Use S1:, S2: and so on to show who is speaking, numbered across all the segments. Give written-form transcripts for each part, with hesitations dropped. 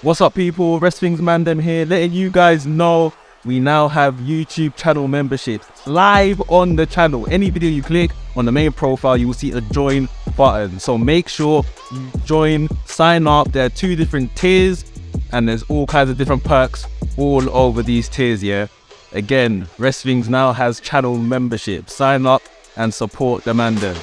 S1: What's up, people? WRESTHINGS Mandem here, letting you guys know we now have YouTube channel memberships live on the channel. Any video you click on the main profile, you will see a join button. So make sure you join, sign up. There are 2 different tiers and there's all kinds of different perks all over these tiers, yeah? Again, WRESTHINGS now has channel membership. Sign up and support the Mandem.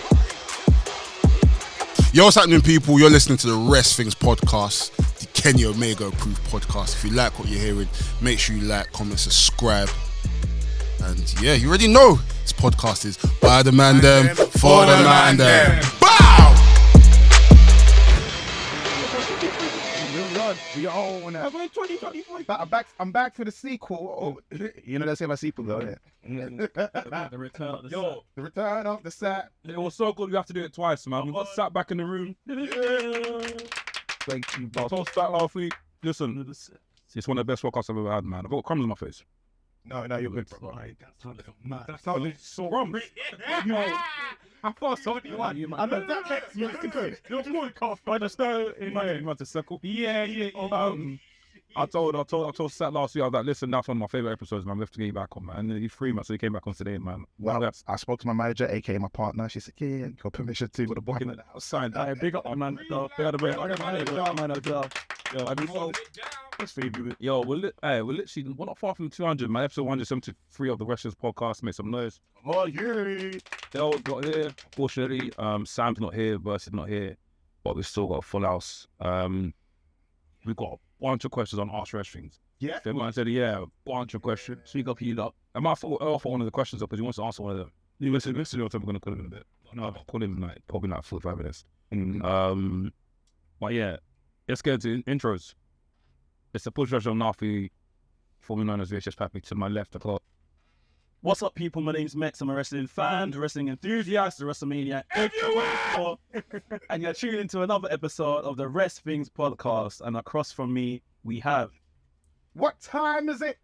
S2: Yo, what's happening, people? You're listening to the WRESTHINGS podcast, the Kenny Omega approved podcast. If you like what you're hearing, make sure you like, comment, subscribe. And yeah, you already know this podcast is by the Mandem, for the Mandem. Bow!
S3: We all want to. I'm back for the sequel. Oh, you know, they say my sequel though. Yeah.
S4: The return. Yo,
S3: The return of the set.
S4: it was so good. We have to do it twice, man. We got sat back in the room.
S3: Thank you,
S4: I
S3: boss.
S4: told Stat last week. Listen, it's one of the best podcasts I've ever had, man. I've got crumbs on my face.
S3: No, you're good, bro.
S4: That's how it's so wrong. Yo, I thought so. I know that makes you good. You're doing cough. I understand. In my head, you want to circle. Yeah. I told Sat last week. I was like, listen, that's one of my favorite episodes, man. We have to get you back on, man. And he's free, man. So he came back on today, man.
S3: Well, I spoke to my manager, aka my partner. She said, "Yeah, you got permission to."
S4: Put a book in the outside. Big up, man. Big up, man. Yo, we're literally, we're not far from 200, man. Episode 173 of the WRESTLETALK podcast. Make some noise.
S3: Oh yeah.
S4: They all got here. Unfortunately, Sam's not here, Verse is not here, but we've still got a full house. We've got a bunch of questions on Ask WRESTHINGS.
S3: Yeah.
S4: If everyone said, yeah, a bunch of questions. Speak up, you lot. I might offer one of the questions up because he wants to answer one of them. You listen to what I'm going to call him in a bit. No, I'll call him probably 45 minutes. But yeah, let's get into intros. It's the push rush on Nafi, formerly known as VHS Pappy, to my left.
S1: What's up, people? My name's Mex. I'm a wrestling fan, a wrestling enthusiast, a WrestleMania everywhere. And you're tuning into another episode of the WRESTHINGS podcast. And across from me, we have...
S3: What time is it?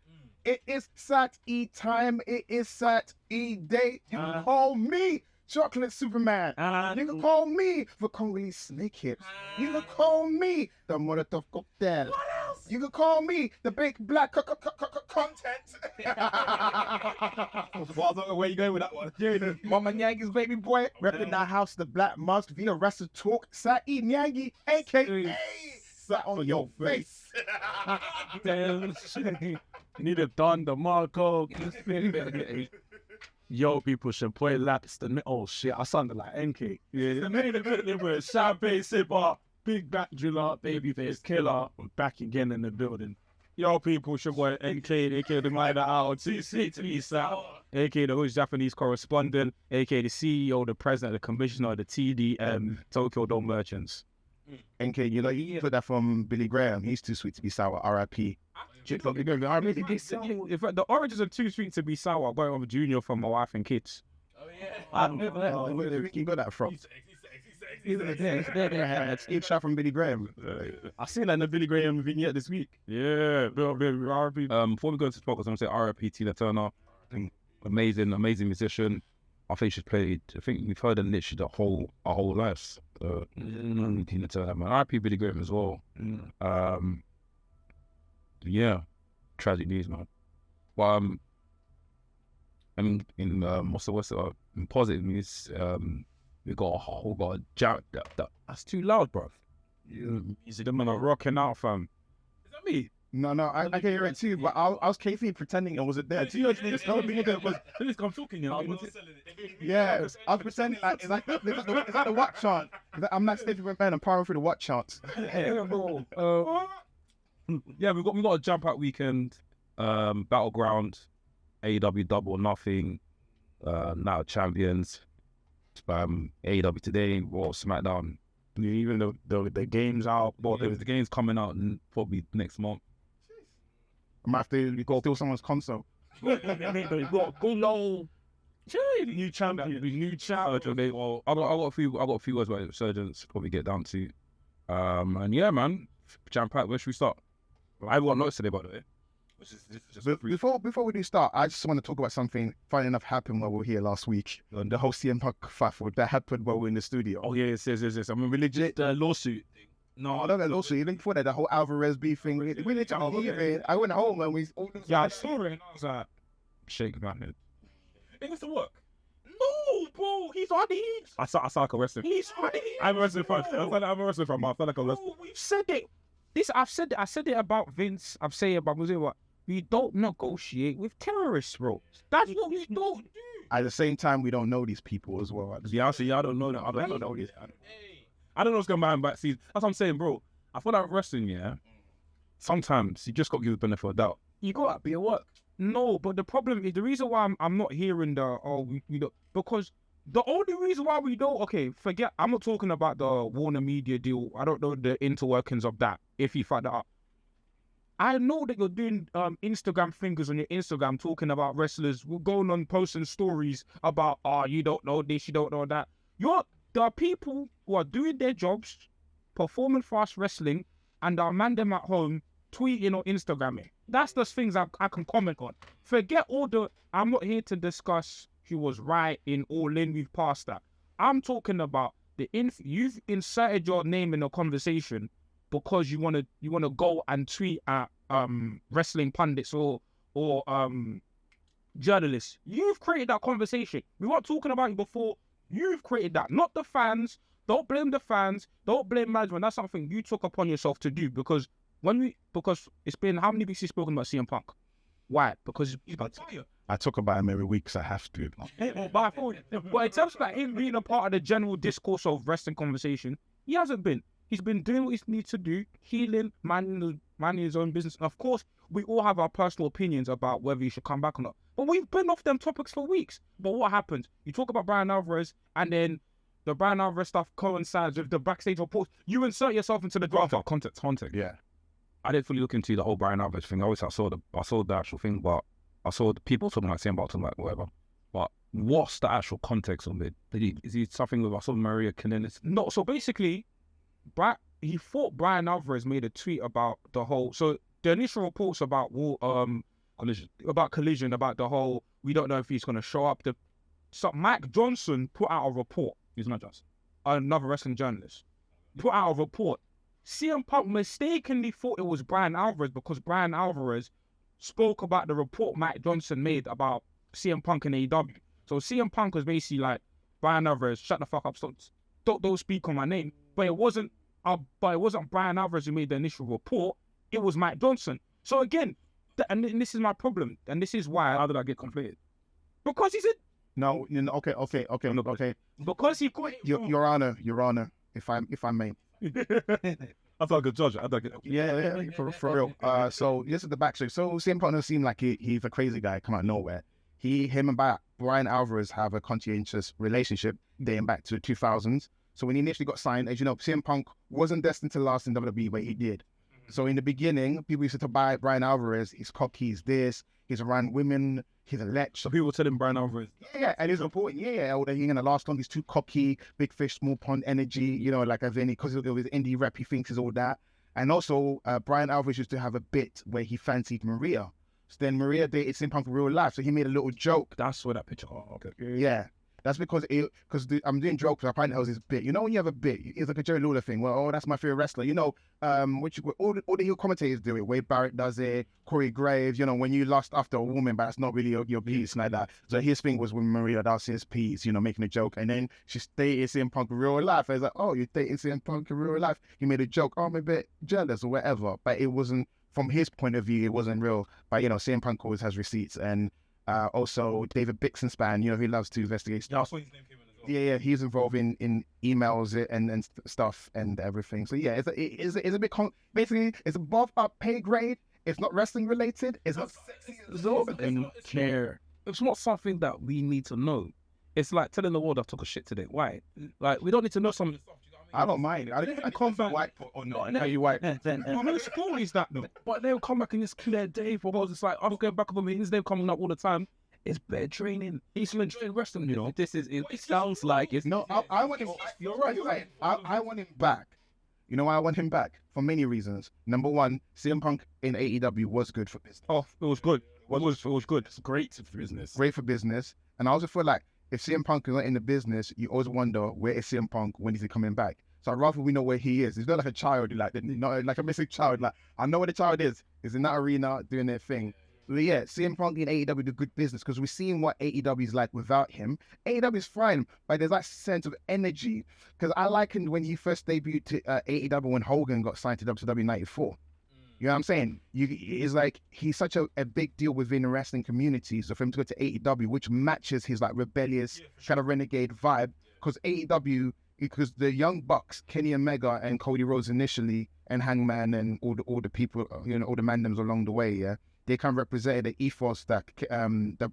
S3: It is Sat-E time. It is Sat-E day. You can call me Chocolate Superman. You can call me the Congolese Snakehead. You can call me the Molotov Cocktail. You can call me the big black content.
S4: Where you going with that one?
S3: Mama Niangi's baby boy, repping that house, the Black Mask via WRESTLETALK. Sat-E Niangi, aka Sat on your face.
S4: Damn. You need a Don DeMarco. Yo, people should play laps. Oh shit, I sounded like NK. Yeah, the main event was Champagne Sipper, Big Back Driller, Babyface Killer. We're back again in the building. Yo, people should play NK, aka the Minder Out, TC to East South, aka the Hood Japanese correspondent, aka the CEO, the president, the commissioner of the TDM, Tokyo Dome Merchants.
S3: NK, you know, you put that from Billy Graham. He's too sweet to be sour. R.I.P.
S4: In fact, the oranges are too sweet to be sour. I got it on a junior from my wife and kids.
S1: Oh, yeah.
S3: Where did you got that from? It's shot from Billy Graham.
S1: I seen that in the Billy Graham vignette this week.
S4: Yeah, R.I.P. Before we go into this podcast, I'm going to say R.I.P. Tina Turner. Amazing musician. I think she's played, I think we've heard her literally our whole lives. Tina Turner, man. R.I.P. Billy Graham as well. Yeah, tragic news, man. But I mean, in in positive news, we got a Jarrett. That's too loud, bro. Music, them man are rocking out, fam. Is that me?
S3: No, I can hear it too, but I was KC pretending it wasn't there.
S4: I'm talking, you know.
S3: Yeah, I was pretending like is that the what chant? I'm not Stevie Ray Man. I'm powering through the what chants.
S4: Yeah, we got a jump out weekend, Battleground, AEW Double, nothing, now champions, AEW today, Raw, SmackDown. Even though the game's out, but the game's coming out probably next month.
S3: I might have to go steal someone's console.
S4: New champion. Well, I got a few words about Resurgence. Probably get down to, and yeah, man, jam packed. Where should we start? I got notes today, by the way.
S3: Before we do start, I just want to talk about something funny enough happened while we were here last week. The whole CM Punk fight that happened while we were in the studio.
S4: Oh yes. I mean, we legit
S1: The lawsuit thing.
S3: No, that also even before that, the whole Alvarez beef thing. We didn't leave it. I went home and we all.
S4: Yeah, I saw it and I was like, shaking my head.
S5: It was to work. No, bro, he's on it.
S4: I saw like a wrestling.
S5: He's on it.
S4: I'm a wrestling fan. I'm a wrestling fan. I felt like a wrestling.
S5: Bro, we've said it.
S6: I said it about Vince. I've said it about what we don't negotiate with terrorists, bro. That's what we don't do.
S3: At the same time, we don't know these people as well.
S4: Yeah, I don't know that. I don't know this. I don't know what's going on back season. That's what I'm saying, bro. I feel like wrestling, yeah. Sometimes you just got to give the benefit of the doubt.
S6: You got to be at work. No, but the problem is the reason why I'm not hearing we don't, because the only reason why we don't, forget, I'm not talking about the Warner Media deal. I don't know the interworkings of that, if you fuck that up. I know that you're doing Instagram fingers on your Instagram talking about wrestlers. We're going on posting stories about, you don't know this, you don't know that. There are people who are doing their jobs, performing fast wrestling, and are Mandem at home tweeting or Instagramming. That's the things I can comment on. Forget I'm not here to discuss who was right in All In. We've passed that. I'm talking about you've inserted your name in a conversation because you want to go and tweet at wrestling pundits or journalists. You've created that conversation. We weren't talking about it before. You've created that, not the fans. Don't blame the fans. Don't blame management. That's something you took upon yourself to do because it's been how many weeks you've spoken about CM Punk? Why? Because he's got tired.
S3: I talk about him every week because I have to.
S6: But in terms of like him being a part of the general discourse of wrestling conversation, he hasn't been. He's been doing what he needs to do, healing, managing his own business. And of course, we all have our personal opinions about whether he should come back or not. But we've been off them topics for weeks. But what happens? You talk about Brian Alvarez, and then the Brian Alvarez stuff coincides with the backstage reports. You insert yourself into the drama.
S4: Context.
S3: Yeah.
S4: I didn't fully look into the whole Brian Alvarez thing. I saw the actual thing, but I saw the people talking like saying about like whatever. But what's the actual context of it? Is he something with I saw Maria Kanellis?
S6: No, so basically, he thought Brian Alvarez made a tweet about the whole. So the initial reports about collision, about the whole. We don't know if he's going to show up. So Mike Johnson put out a report.
S4: He's not just
S6: another wrestling journalist put out a report. CM Punk mistakenly thought it was Brian Alvarez because Brian Alvarez spoke about the report Mike Johnson made about CM Punk and AEW. So CM Punk was basically like, Brian Alvarez, shut the fuck up, don't speak on my name. But it wasn't Brian Alvarez who made the initial report. It was Mike Johnson. So again, and this is my problem, and this is why.
S4: How did I get conflated?
S6: Because he said
S3: no. Okay.
S6: Because he quit.
S3: Your Honor, if I may.
S4: I thought I could judge it.
S3: Yeah, for real. So this is the backstory. So CM Punk doesn't seem like he's a crazy guy come out of nowhere. Him and Brian Alvarez have a conscientious relationship dating back to the 2000s. So when he initially got signed, as you know, CM Punk wasn't destined to last in WWE, but he did. So in the beginning, people used to buy Brian Alvarez. He's cocky, he's this, he's around women, he's a lech.
S4: So people tell him Brian Alvarez.
S3: Yeah, and he's reporting, that he's gonna last long. He's too cocky, big fish, small pond energy. Like as any because of his indie rep, he thinks is all that. And also, Brian Alvarez used to have a bit where he fancied Maria. So then Maria dated CM Punk in real life, so he made a little joke.
S4: That's where that picture. Oh, okay.
S3: Yeah. That's because I'm doing jokes. I find that was his bit. When you have a bit, it's like a Jerry Lawler thing. Well, that's my favorite wrestler. All the heel commentators do it. Wade Barrett does it. Corey Graves. When you lust after a woman, but that's not really your piece like that. So his thing was with Maria. That was his piece. Making a joke, and then she dated CM Punk in real life. I was like, oh, you're dating CM Punk in real life. He made a joke. Oh, I'm a bit jealous or whatever. But it wasn't from his point of view. It wasn't real. But CM Punk always has receipts and. Also, David Bixenspan, he loves to investigate stuff.
S5: Yeah, I saw his name came in as well.
S3: Yeah, he's involved in emails and stuff and everything. So yeah, it's a bit basically it's above our pay grade. It's not wrestling related. It's not sexy.
S4: It's not something that we need to know. It's like telling the world I took a shit today. Why? Like we don't need to know some.
S3: I don't mind. I can't white or not. I know you white.
S6: How many stories that though?
S4: But they'll come back in this clear day for us. It's like I'm going back up on meetings. They're coming up all the time. It's bad training. He's enjoying wrestling. It sounds like it's
S3: no. I want him. You're right. I want him back. You know why I want him back? For many reasons. Number one, CM Punk in AEW was good for business.
S6: Oh, it was good. It was good.
S4: It's great for business.
S3: Great for business. And I also feel like if CM Punk is not in the business, you always wonder where is CM Punk, when is he coming back? So I'd rather we know where he is. He's not like a child, like a missing child. Like I know where the child is. He's in that arena doing their thing. But yeah, CM Punk in AEW do good business because we're seeing what AEW is like without him. AEW is fine, but there's that sense of energy. Because I likened when he first debuted to AEW when Hogan got signed to WCW 94. You know what I'm saying? It's like he's such a big deal within the wrestling community. So for him to go to AEW, which matches his like rebellious kind of renegade vibe, because AEW, because the Young Bucks, Kenny Omega and Cody Rhodes initially, and Hangman and all the people, you know, all the Mandems along the way, yeah, they kind of represented the ethos that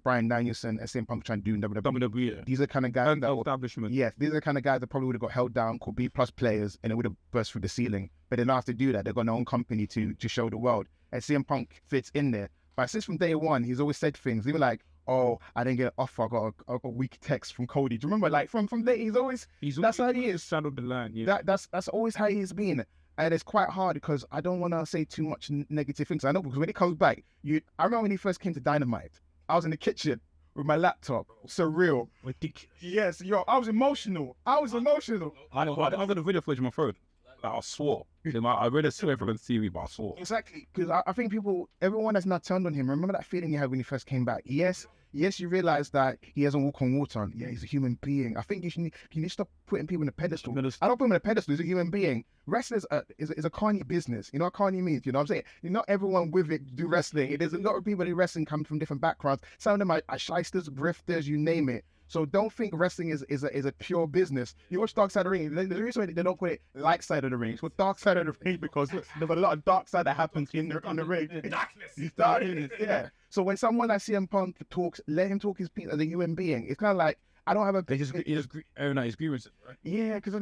S3: Bryan Danielson and CM Punk trying to do in WWE. These are kind of guys
S6: establishment.
S3: Yes, these are the kind of guys that probably would have got held down, could be plus players, and it would have burst through the ceiling. But they don't have to do that. They've got their own company to show the world. And CM Punk fits in there. But since from day one, he's always said things. Even like, oh, I didn't get an offer. I got a weak text from Cody. Do you remember? Like from day, he's always that's how he is.
S6: Shadow the line. Yeah.
S3: That's always how he's been. And it's quite hard because I don't want to say too much negative things. I know because when he comes back, I remember when he first came to Dynamite, I was in the kitchen with my laptop, surreal.
S6: Ridiculous.
S3: Yes, yo, I was emotional. I got
S6: a video footage on my phone. I swore. I read it straight from the TV, but I swore.
S3: Exactly, because I think everyone has not turned on him. Remember that feeling you had when he first came back? Yes, you realize that he hasn't walked on water. Yeah, he's a human being. I think you need to stop putting people in a pedestal. I don't put him in a pedestal. He's a human being. Wrestling is a carny business. You know what carny means? You know what I'm saying? Not everyone with it do wrestling. There's a lot of people that do wrestling come from different backgrounds. Some of them are shysters, grifters, you name it. So don't think wrestling is a pure business. You watch Dark Side of the Ring. The reason they don't call it Light Side of the Ring, it's called Dark Side of the Ring because there's a lot of dark side that happens in the ring. Darkness. Yeah. So when someone like CM Punk talks, let him talk his piece as a human being. It's kind of like I don't have a.
S6: His grievances, right?
S3: Yeah, because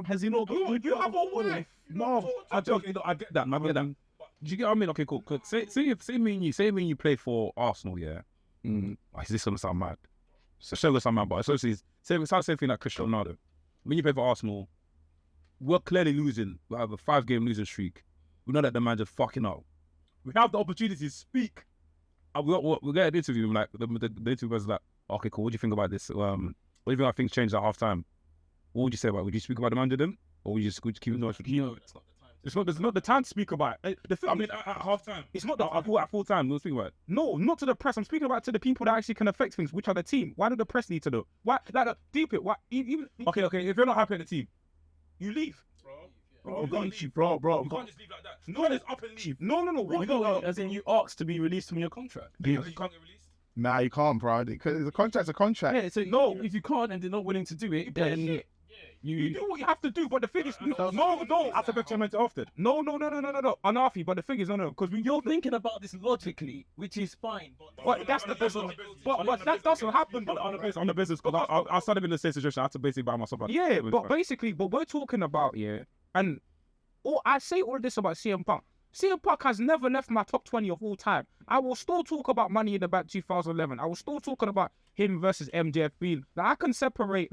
S1: has he not?
S5: You have a wife.
S6: No, I get that. I get that. Do you get what I mean? Okay, cool. Say me and you play for Arsenal, yeah. Is this gonna sound mad? So gonna sound mad, but essentially, it's the same thing like Cristiano Ronaldo. When you play for Arsenal, we're clearly losing. We have a 5-game losing streak. We know that the man just fucking up. We have the opportunity to speak. We get an interview. Like the interview was like, okay, cool. What do you think about this? What do you think about things changed at half time? What would you say about it? Would you speak about the Mandem, or would you just keep it? It's not the time to speak about it.
S5: At half time.
S6: It's not at full time. We'll speak about it. No, not to the press. I'm speaking about to the people that actually can affect things, which are the team. Why do the press need to know? Why? Like, deep it. Why? Even okay. If you're not happy at the team, you leave.
S5: Bro.
S6: You can't
S5: You can't just leave like that. No, it's up and leave.
S6: No.
S1: As in, you asked to be released from your contract.
S5: You can't get released.
S3: Nah, you can't, bro. Because the contract's a contract.
S1: Yeah. So no, if you can't and they're not willing to do it, then
S6: you do what you have to do. But the thing is, no. After the often. No. Anafi. But the thing is, no. Because
S1: you're thinking about this logically, which is fine.
S6: But that's the business. But that doesn't happen on the business. Because I started in the same situation. I had to basically buy myself. Yeah, but basically, but we're talking about and I say all this about CM Punk. CM Punk has never left my top 20 of all time. I will still talk about Money in the Bank 2011. I will still talking about him versus MJF. Like, I can separate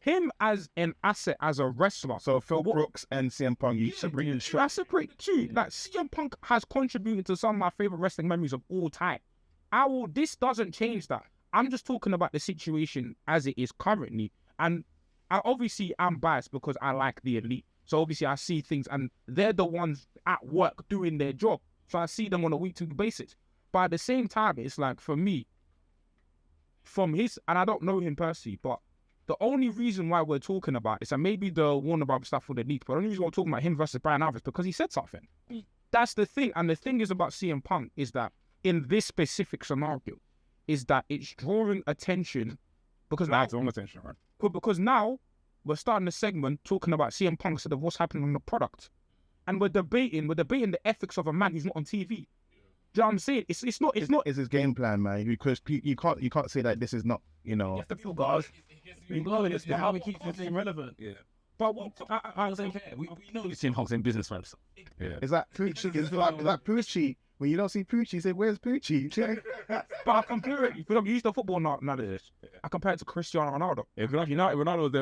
S6: him as an asset as a wrestler.
S3: So Phil Brooks and CM Punk,
S6: I separate too. Like, CM Punk has contributed to some of my favorite wrestling memories of all time. This doesn't change that. I'm just talking about the situation as it is currently. And I'm biased because I like the Elite. So obviously I see things and they're the ones at work doing their job. So I see them on a week-to-week basis. But at the same time, it's like for me, and I don't know him personally, but the only reason why we're talking about this, and maybe the Warner Brothers stuff for the Elite, but the only reason we're talking about him versus Brian Alvarez because he said something. That's the thing. And the thing is about CM Punk is that in this specific scenario, is that it's drawing attention because now,
S5: right?
S6: Because now we're starting the segment talking about CM Punk instead of what's happening on the product. And we're debating the ethics of a man who's not on TV. Do you know what I'm saying? It's not.
S3: It's his game plan, man. Because you can't say that this is not,
S1: You have to feel guys. It's how we keep the thing relevant.
S6: Yeah.
S1: But I was saying, we know CM Punk's in business, man.
S6: Yeah.
S3: Is that Poochie? Is that Poochie? When you don't see Poochie, you say, "Where's Poochie?"
S6: But I compare it. If you use the football nowadays, I compare it to Cristiano Ronaldo.
S5: Yeah, Ronaldo,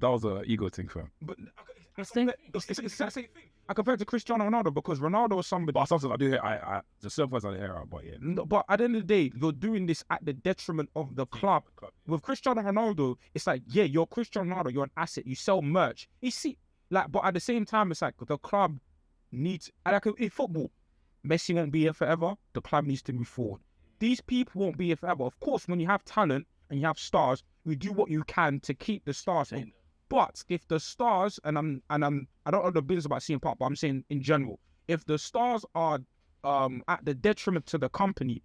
S5: that was an ego thing for him.
S6: But It's the exact same thing. I compare it to Cristiano Ronaldo because Ronaldo is somebody.
S5: But sometimes I do hear, the surfers I hear out, but yeah.
S6: No, but at the end of the day, you're doing this at the detriment of the club. With Cristiano Ronaldo, it's like, yeah, you're Cristiano Ronaldo, you're an asset, you sell merch. You see, like, but at the same time, it's like the club needs, like in football, Messi won't be here forever. The club needs to move forward. These people won't be here forever. Of course, when you have talent and you have stars, you do what you can to keep the stars in. But if the stars, I don't know the business about CM Punk, but I'm saying in general, if the stars are at the detriment to the company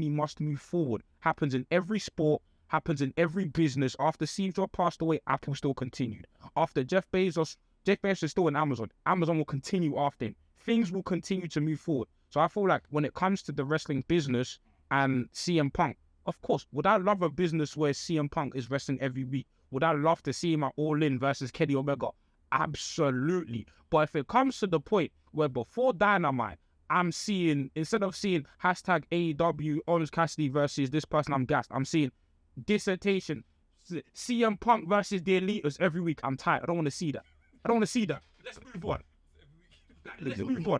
S6: must move forward. Happens in every sport, happens in every business. After Steve Jobs passed away, Apple still continued. After Jeff Bezos is still in Amazon. Amazon will continue after him. Things will continue to move forward. So I feel like when it comes to the wrestling business and CM Punk, of course, would I love a business where CM Punk is wrestling every week? Would I love to see him at All In versus Kenny Omega? Absolutely. But if it comes to the point where before Dynamite, I'm seeing, instead of seeing hashtag AEW Orange Cassidy versus this person, I'm gassed. I'm seeing dissertation, CM Punk versus the Elites every week. I'm tired. I don't want to see that. Let's move on. Let's move on.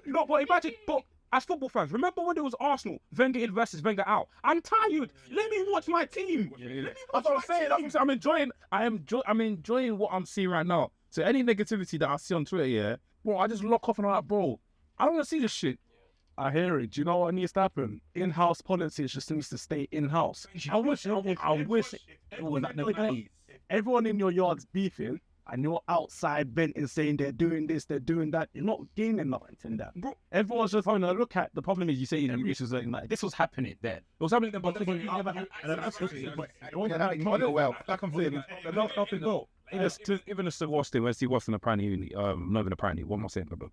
S6: No, but imagine, but as football fans, remember when it was Arsenal, Wenger in versus Wenger out? I'm tired. Let me watch my team.
S4: That's what I'm saying. I'm enjoying what I'm seeing right now. So any negativity that I see on Twitter, yeah, bro, I just lock off and I'm like, bro, I don't want to see this shit. I hear it. Do you know what needs to happen? In-house politics just needs to stay in-house. I wish it was like the everyone in your yard's beefing and you're outside venting saying they're doing this, they're doing that. You're not gaining nothing from that. Bro, everyone's just having a look at the problem is you say, you know, like, this was happening then. It was happening then, but nothing go. Even a Sir Austin, when he wasn't apparently, not even apparently, what am I saying, bro?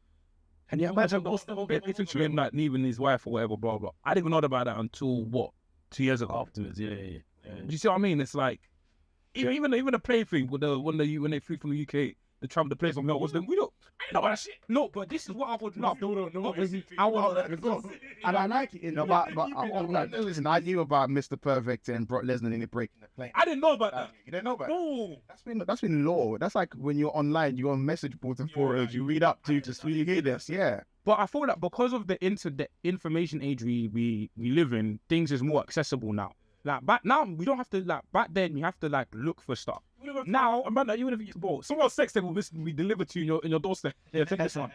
S4: And yeah, imagine between him like leaving his wife or whatever, blah blah. I didn't even know about that until what 2 years ago afterwards. Yeah. Do you see what I mean? It's like even the play thing with when they flew from the UK, the travel the place from Mel was we don't know that shit. No, but this is what I would love. No. I want to
S3: and I like it, but listen, I knew about Mr. Perfect and Brock Lesnar in it breaking the plane.
S5: I didn't know about that.
S3: You didn't know about
S5: No.
S3: That's been law. That's like when you're online, you're on message boards and forums, you read up to just you hear this, yeah.
S6: But I feel that because of the information age we live in, things is more accessible now. Like back now, we don't have to back then. You have to look for stuff. Now, man, even if you bought someone's sex tape will be delivered to you in your doorstep. Yeah, take this one,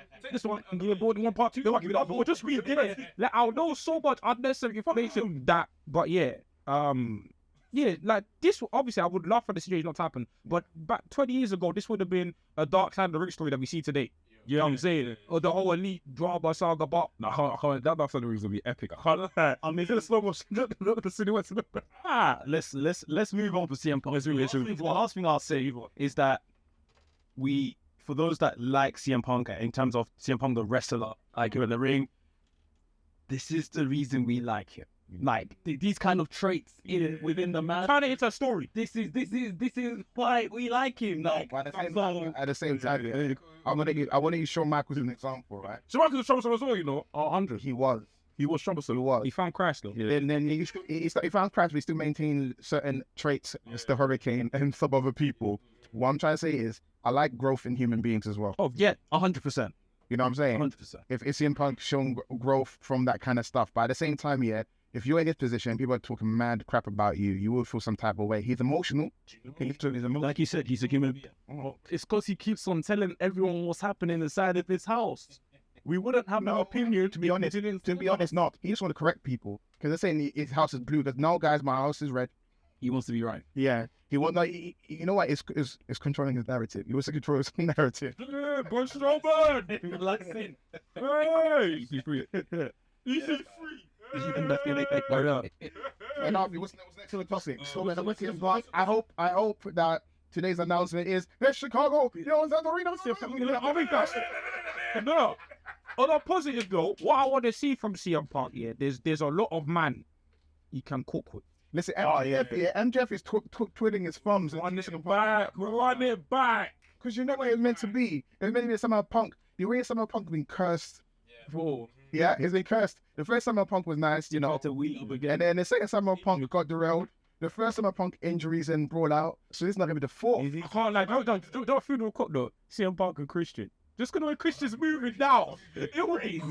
S6: and you bought one part 2. They'll give it up. Or just read it. Like I know so much unnecessary information that, but yeah, like this. Obviously, I would love for the situation not to happen. But back 20 years ago, this would have been a dark side of the ring story that we see today. You know what I'm saying? Or the whole elite drama saga, but no, I can't. That dark side of the ring is gonna be epic. I mean, the slow motion. Look at the silhouettes.
S1: Let's move on to CM Punk. The last thing I'll say is that for those that like CM Punk in terms of CM Punk the wrestler, like in the ring, this is the reason we like him. Like these kind of traits within the man.
S6: Turn it into a story.
S1: This is why we like him. Like
S3: at the same time, I want to use Shawn Michaels as an example, right?
S5: So Michaels was troublesome as well, you know.
S6: 100.
S3: He was troublesome.
S6: He found Christ though.
S3: Yeah. Then he found Christ, but he still maintained certain traits as the Hurricane and some other people. What I'm trying to say is, I like growth in human beings as well.
S1: Oh yeah, 100%.
S3: You know what I'm saying?
S1: 100%.
S3: If CM Punk shown growth from that kind of stuff, but at the same time, yeah. If you're in this position, people are talking mad crap about you, you will feel some type of way. He's emotional.
S1: Like you said, he's a human being.
S4: Oh, it's because he keeps on telling everyone what's happening inside of his house. We wouldn't have no opinion,
S3: to be honest. Not. He just want to correct people. Because they're saying his house is blue. Because no, guys, my house is red.
S1: He wants to be right.
S3: Yeah. He wants, you know what? It's controlling his narrative. He wants to control his narrative.
S5: Braun Strowman! Hey!
S1: He's free.
S5: He's free!
S3: And what's next to the topic? I hope that today's announcement is there's Chicago. Yo, is that the arena?
S6: No. On a positive note, what I want to see from CM Punk, there's a lot of man he can cook with.
S3: Listen, MJF is twiddling his thumbs.
S5: Run it back.
S3: Because you know what it's meant to be. It's meant to be some Punk. The way some Punk been cursed. Yeah, he's been cursed. The first Summer Punk was nice, you know. And then the second Summer Punk got derailed. the first CM Punk injuries and brawl out. So this is not gonna be the fourth.
S6: I can't like don't feel no cock though. CM Punk and Christian. Just gonna when Christian's moving now. It will be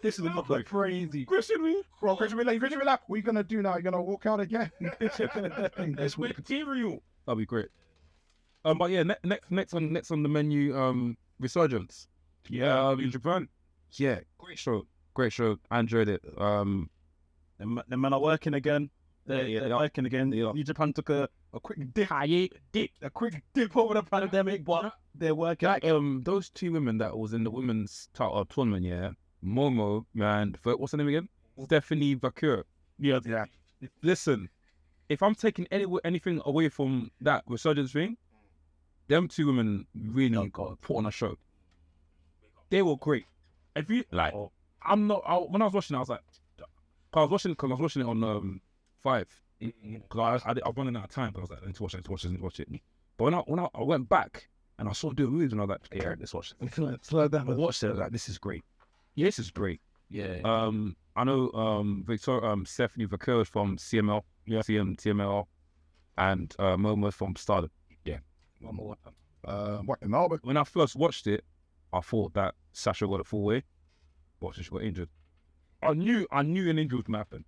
S6: this is not like crazy. Christian,
S3: Christian, what are you gonna do now? You're gonna walk out again?
S6: That's material. That'll be great. But yeah, next on the menu, Resurgence. Yeah, in Japan. Yeah, great show. I enjoyed it.
S1: The men are working again. They're working again.
S6: Yeah.
S1: New Japan took a quick dip over the pandemic, but they're working.
S6: Like, those two women that was in the women's tournament, yeah, Momo and what's her name again? Stephanie Vaquer.
S3: Yeah.
S6: Listen, if I'm taking anything away from that Resurgence thing, them two women really got put on a show. They were great. If you like, when I was watching, I was like, I was watching it on 5 because I was running out of time. But I was like, I need to watch it. But when I went back and I saw the movies and I was like, yeah, let's watch it.
S3: Slow down.
S6: I watched it. I was like, this is great. Yeah, this is great.
S1: Yeah.
S6: I know Stephanie Vaquer from CML, TML, and Momo from Stardom. Yeah. One more.
S3: What in Albert?
S6: When I first watched it, I thought that Sasha got it full way, but she got injured. I knew an injury would happen.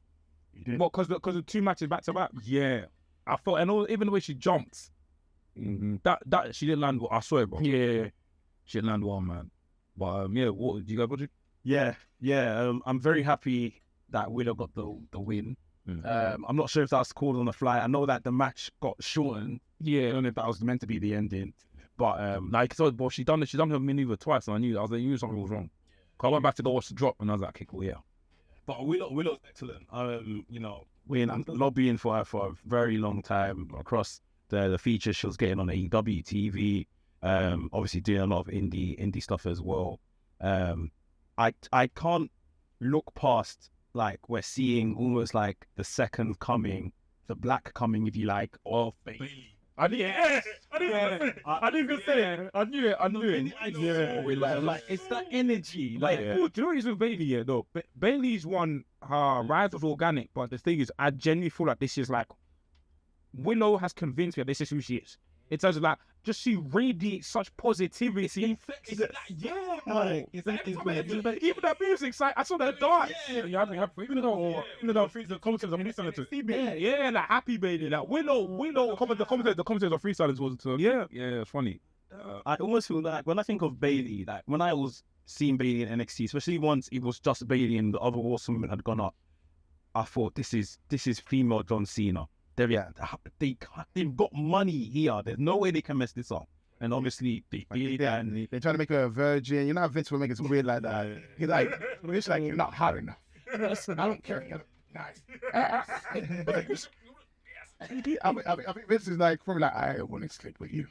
S6: What? Because of 2 matches back to back. Yeah, I thought, and even the way she jumped, that she didn't land well. I saw it, bro. Yeah, she didn't land well, man. But yeah, what do you guys watch?
S1: Yeah. I'm very happy that Willow got the win. I'm not sure if that's called on the fly. I know that the match got shortened. Yeah, I don't know if that was meant to be the ending. But she done her maneuver twice, and I knew something was wrong. I went back to go watch the drop, and I was like, okay, cool, yeah.
S5: But Willow's excellent.
S1: We're lobbying for her for a very long time across the features she was getting on AEW TV. Obviously doing a lot of indie stuff as well. I can't look past, like, we're seeing almost like the second coming, the black coming, if you like, of Bailey.
S6: I knew it.
S1: Yeah, like it's that energy. Like,
S6: do you know what is with Bailey? Yeah, though. Bailey's one. Her rise was organic, but the thing is, I genuinely feel like this is like Willow has convinced me that this is who she is. In terms of like, just she radiates such positivity. Even that music's like, I saw that dance. Even though the commentators are freestyling to. Yeah, like Happy Bailey, like Willow. The commentators are freestyling was so. Yeah, it's funny.
S1: I almost feel like when I think of Bailey, like when I was seeing Bailey in NXT, especially once it was just Bailey and the other awesome women had gone up, I thought this is female John Cena. They've got money here. There's no way they can mess this up. And obviously, they're
S3: trying to make her a virgin. You know how Vince will make it weird like that. He's like, it's like, you're not hot enough. Listen, I don't care. You're nice. I think Vince is like, probably like, I want to sleep with you.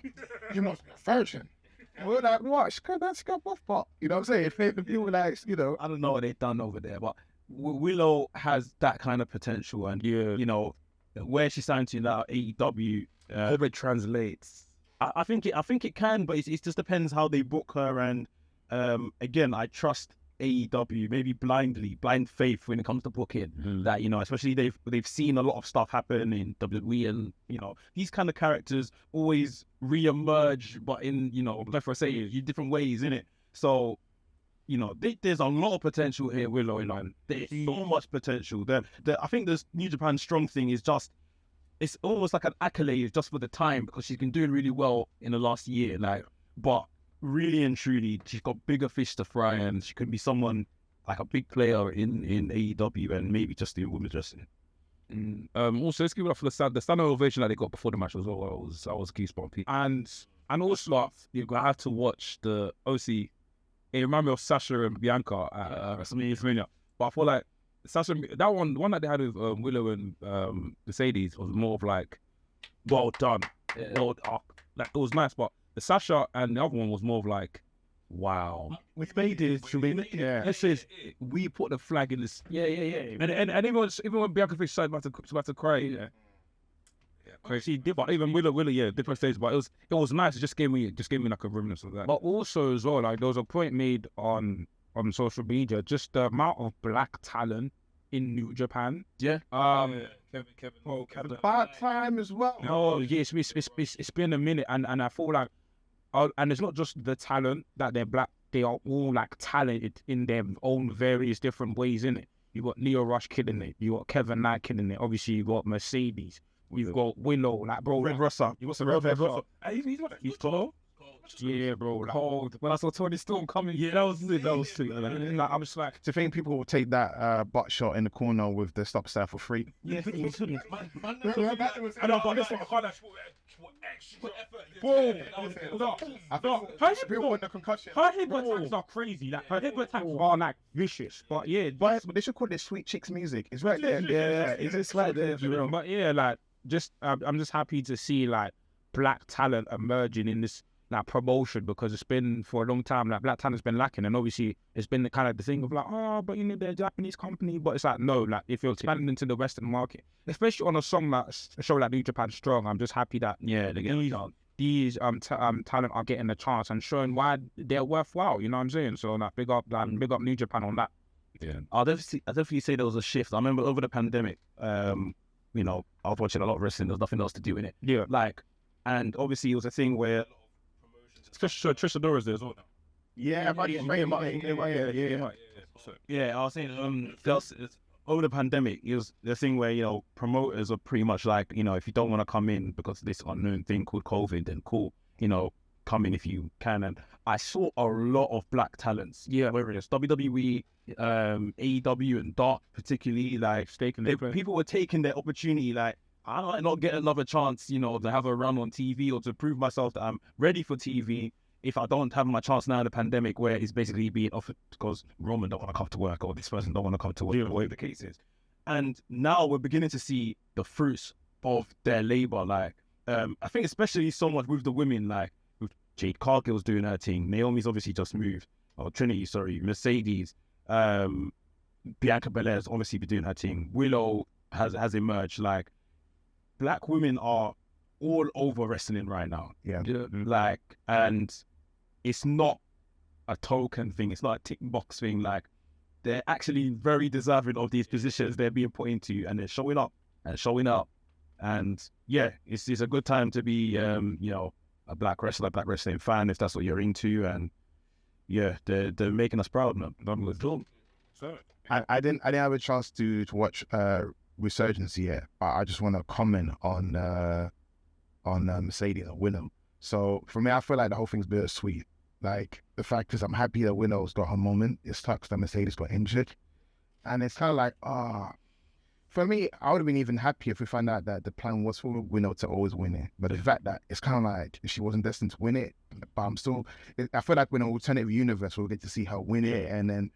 S3: You must be a virgin. And we're like, what? That's got buff pot. You know what I'm saying? If people like,
S1: I don't know what they've done over there, but Willow has that kind of potential. And, where she signed to now, AEW,
S6: hope it translates.
S1: I think it can, but it just depends how they book her. And again, I trust AEW, maybe blind faith when it comes to booking. That especially they've seen a lot of stuff happen in WWE, and these kind of characters always re-emerge, but in like I say, different ways, innit? So there's a lot of potential here, Willow. There's so much potential. I think this New Japan Strong thing is just, it's almost like an accolade just for the time, because she's been doing really well in the last year. But really and truly, she's got bigger fish to fry, and she could be someone like a big player in AEW and maybe just in women's wrestling.
S6: Also, let's give it up for the standing ovation that they got before the match as well. I was goosebump. And also, you're gonna have to watch the OC. It reminded me of Sasha and Bianca at WrestleMania. But I feel like Sasha, that one that they had with Willow and Mercedes was more of like, well done. Like, it was nice, but the Sasha and the other one was more of like, wow.
S1: We made it.
S6: This is, we put the flag in this. Yeah. And even when Bianca Fish started about to cry, yeah. Crazy, but even Willow, yeah, different stage. But it was nice. It just gave me like a reminiscence of that. But also as well, like there was a point made on social media, just the amount of black talent in New Japan.
S1: Yeah.
S5: Kevin.
S3: About time as well.
S6: No, yeah, it's been a minute, and I feel like, and it's not just the talent that they're black; they are all like talented in their own various different ways. In it, you got Leo Rush killing it, you got Kevin Knight killing it. Obviously, you got Mercedes, you've got Willow, like bro,
S3: Red Russell.
S6: you got some Red Russell.
S5: He's tall.
S6: Yeah, bro. Like, when I saw Tony Storm coming, yeah, that was sick. Like, I'm just like,
S3: Do you think people will take that butt shot in the corner with the stop sign for free?
S5: I know, but listen, I can't actually put extra effort.
S6: her
S3: People with the concussion.
S6: hip attacks are crazy. Like her hip attacks are like vicious. But yeah,
S3: But they should call it Sweet Chicks music. It's right there. Yeah, it's just right there.
S6: but yeah, like just I'm just happy to see like black talent emerging in this like promotion, because it's been for a long time like black talent's been lacking, and obviously it's been the kind of the thing of like, oh, but you know they're a Japanese company, but it's like no, like if you're expanding into the Western market, especially on a show like New Japan Strong, I'm just happy that these talent are getting a chance and showing why they're worthwhile. You know what I'm saying? So like big up New Japan on that.
S1: Yeah, I'll definitely say there was a shift. I remember over the pandemic, I was watching a lot of wrestling. There's nothing else to do in it.
S6: Yeah,
S1: Like, and obviously it was a thing where
S5: Trisha Dora's there as well now.
S3: Yeah,
S1: I was saying over the pandemic, it was the thing where promoters are pretty much like, if you don't want to come in because of this unknown thing called COVID, then cool, come in if you can. And I saw a lot of black talents, whether it's WWE, AEW, and Dark particularly, like people were taking their opportunity, like, I might not get another chance, to have a run on TV or to prove myself that I'm ready for TV if I don't have my chance now in the pandemic, where it's basically being offered because Roman don't want to come to work or this person don't want to come to work, whatever the case is. And now we're beginning to see the fruits of their labor. Like, I think especially so much with the women, like with Jade Cargill's doing her thing. Naomi's obviously just moved. Mercedes. Bianca Belair's obviously been doing her thing. Willow has emerged. Like, black women are all over wrestling right now.
S3: Yeah.
S1: Like, and it's not a token thing. It's not a tick box thing. Like, they're actually very deserving of these positions they're being put into, and they're showing up and showing up. And yeah, it's a good time to be, a black wrestling fan, if that's what you're into. And yeah, they're making us proud, man.
S3: I didn't have a chance to watch Resurgence yet, but I just want to comment on Mercedes and Willow. So for me, I feel like the whole thing's bittersweet. Like, the fact is, I'm happy that Willow's got her moment. It sucks that Mercedes got injured, and it's kind of like, for me, I would have been even happier if we found out that the plan was for Willow to always win it. But the fact that it's kind of like she wasn't destined to win it, but I feel like in an alternative universe, we'll get to see her win it, and then.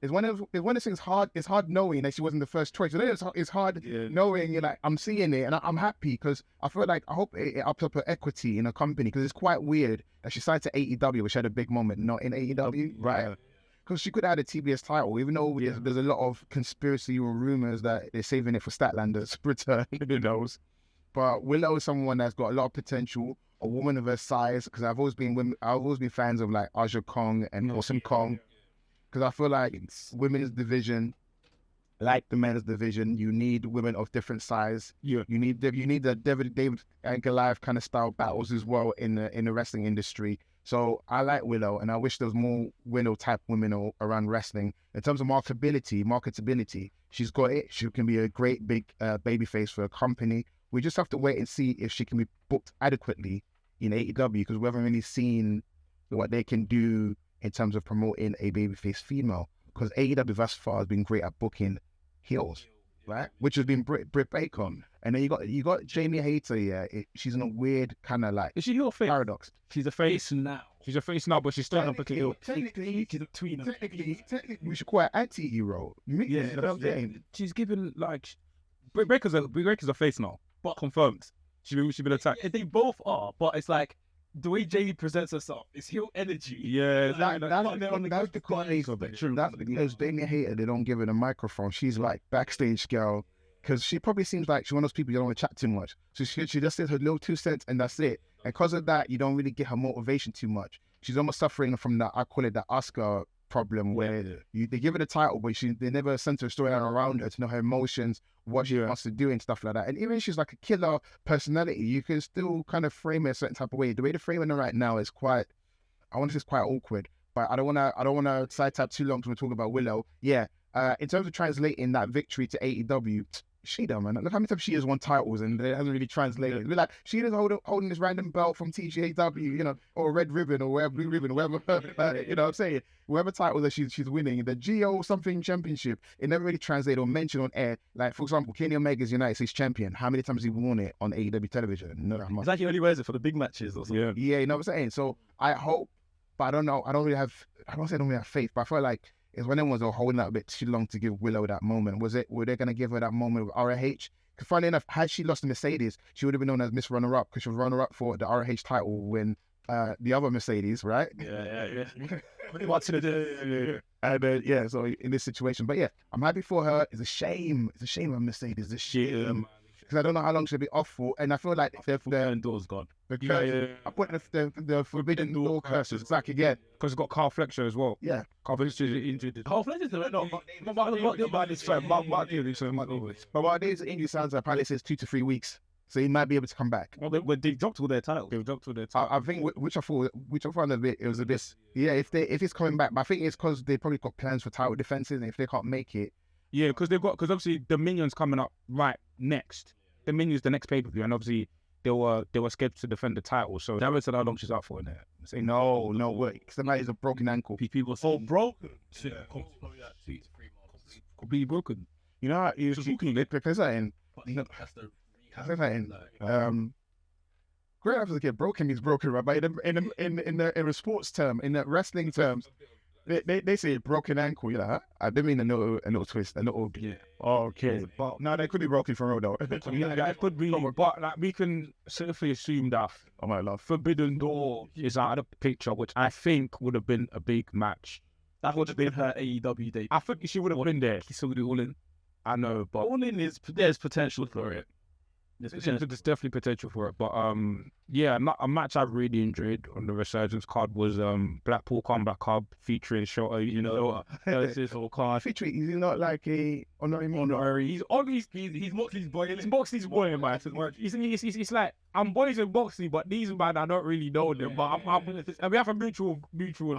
S3: It's one of the things hard. It's hard knowing that she wasn't the first choice. It's hard knowing, like, I'm seeing it and I'm happy because I feel like I hope it ups up her equity in a company, because it's quite weird that she signed to AEW, which had a big moment, not in AEW, right? Because she could have had a TBS title, even though there's a lot of conspiracy or rumors that they're saving it for Statlander, Splitter, who knows. But Willow is someone that's got a lot of potential, a woman of her size, because I've always been fans of like Aja Kong and Awesome Kong. Because I feel like women's division, like the men's division, you need women of different size. You need the David and Goliath kind of style battles as well in the wrestling industry. So I like Willow, and I wish there was more Willow type women around wrestling. In terms of marketability, she's got it. She can be a great big babyface for a company. We just have to wait and see if she can be booked adequately in AEW, because we haven't really seen what they can do in terms of promoting a babyface female, because AEW thus far has been great at booking heels, right? Which has been Britt Baker. And then you got Jamie Hayter, she's in a weird kind of like,
S6: is she your face?
S3: Paradox.
S6: She's a face now. She's a face now, but she's starting up a heel.
S3: Technically, we should call her anti-hero.
S6: She's given like Britt Baker's a face now, but confirmed. She's been attacked.
S1: They both are, but it's like, the way Jamie presents herself, it's heel energy.
S6: Yeah,
S3: that's the quality of it. That's because Damien Hayter, they don't give her a microphone. She's like backstage girl, because she probably seems like she's one of those people you don't want to chat too much. So she just says her little 2 cents and that's it. And because of that, you don't really get her motivation too much. She's almost suffering from that, I call it the Oscar problem where they give her the title, but they never center a storyline around her to know her emotions, what she wants to do and stuff like that. And even if she's like a killer personality, you can still kind of frame her a certain type of way. The way they're framing her right now is quite, I want to say it's quite awkward, but I don't want to side tap too long because we're talking about Willow. Yeah. In terms of translating that victory to AEW, she done, man. Look how many times she has won titles and it hasn't really translated. We're like, she is holding this random belt from TJW, you know, or red ribbon or whatever, blue ribbon, or whatever, you know what I'm saying? Whatever title that she's winning, the GO something championship, it never really translated or mentioned on air. Like, for example, Kenny Omega's United States champion. How many times has he won it on AEW television? No,
S1: It's like he only wears it for the big matches or something.
S3: Yeah, you know what I'm saying? So I hope, but I don't know. I don't say I don't really have faith, but I feel like it's when everyone's holding out a bit too long to give Willow that moment. Were they going to give her that moment with ROH? Because funny enough, had she lost to Mercedes, she would have been known as Miss Runner-Up because she was runner-up for the ROH title when the other Mercedes, right?
S1: Yeah.
S3: What's it do? And yeah, so in this situation, but yeah, I'm happy for her. It's a shame. It's a shame of Mercedes. It's a shame. Because I don't know how long she'll be off for, and I feel like if the
S1: door's gone.
S3: I put the forbidden door curses back again.
S6: Because it's got Carl Fletcher as well.
S3: Yeah.
S6: Carl Fletcher is injured.
S1: Carl Fletcher's no.
S3: But what it is, injury sounds like apparently says 2 to 3 weeks, so he might be able to come back.
S1: Well, they dropped all their titles.
S3: I think which I found a bit. It was a bit. Yeah, if he's coming back, but I think it's because they probably got plans for title defenses, and if they can't make it.
S6: Yeah, because obviously Dominion's coming up right next. Dominion's the next pay-per-view, and obviously they were scheduled to defend the title. So that was how long she's out for in there.
S3: Say no way. Because the man is a broken ankle.
S1: People say broken.
S5: Yeah, probably like 2 to 3 months.
S6: Completely broken.
S3: You know how you because that in.
S5: That's the
S3: Great after the kid broken means broken, right? But in the sports term, in the wrestling terms, they say broken ankle. You know, I didn't mean a little twist, a little.
S1: Yeah.
S3: Okay, but no, they could be broken for real though.
S6: Yeah, that could be, but like we can safely assume that Forbidden Door is out of the picture, which I think would have been a big match.
S1: That would have been her AEW debut.
S6: I think she would have been there.
S1: He still do All In.
S6: I know, but
S1: All In there's potential for it.
S6: There's definitely potential for it, but yeah, a match I really enjoyed on the Resurgence card was Blackpool Combat Club featuring Shota. You know, this whole card
S3: featuring. Is he not like a
S1: honorary? He's Moxley's boy. It's Moxley's boy, man. It's like I'm boys in Moxley, but these man I don't really know them. But we have a mutual.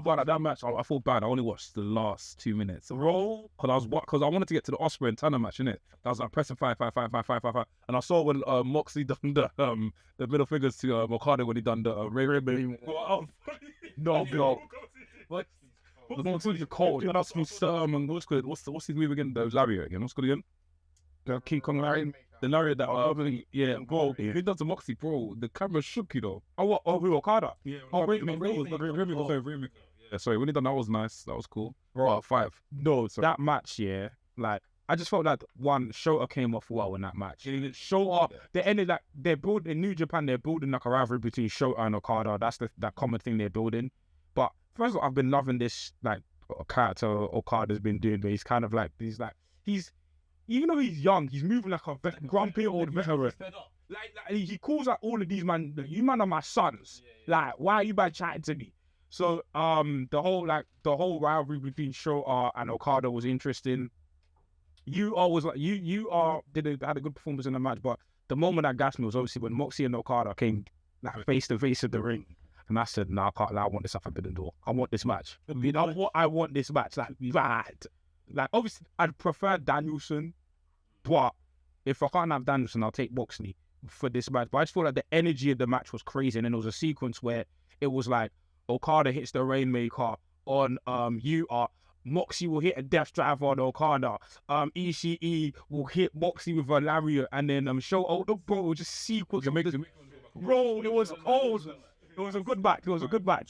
S1: But at that match, I felt bad. I only watched the last 2 minutes. Roll because I wanted to get to the Osprey and Tanner match, innit? I was like pressing 5, and I saw when Moxley done the middle fingers to Okada when he done the Ray. No. The Moxley's cold. You know, that's what's his move again? The lariat again. What's good again? The King Kong lariat. The lariat that bro. He does the Moxley, bro. The camera shook, you know. Who Okada? Yeah. Yeah, sorry, when he done that was nice. That was cool. Bro, 5. No, so that match, yeah, like I just felt like Shota came off well in that match. Shota, they ended like they're building in New Japan. They're building like a rivalry between Shota and Okada. That's that common thing they're building. But first of all, I've been loving this like character Okada's been doing. But he's kind of like he's even though he's young, he's moving like a grumpy old veteran. Like he calls out all of these man. You man are my sons. Like why are you bad chatting to me? So the whole rivalry between Shota and Okada was interesting. You always like you had a good performance in the match, but the moment that gassed me was obviously when Moxie and Okada came like face to face of the ring, and I said, "Nah, I can't. I want this at Forbidden Door. I want this match. I want this match like bad. Like obviously, I'd prefer Danielson, but if I can't have Danielson, I'll take Moxley for this match. But I just feel like the energy of the match was crazy, and then there was a sequence where it was like Okada hits the Rainmaker on Moxie will hit a death drive on Okada. Ishii will hit Moxie with a lariat, and then bro, just sequence. Bro, it was old. It was a good match.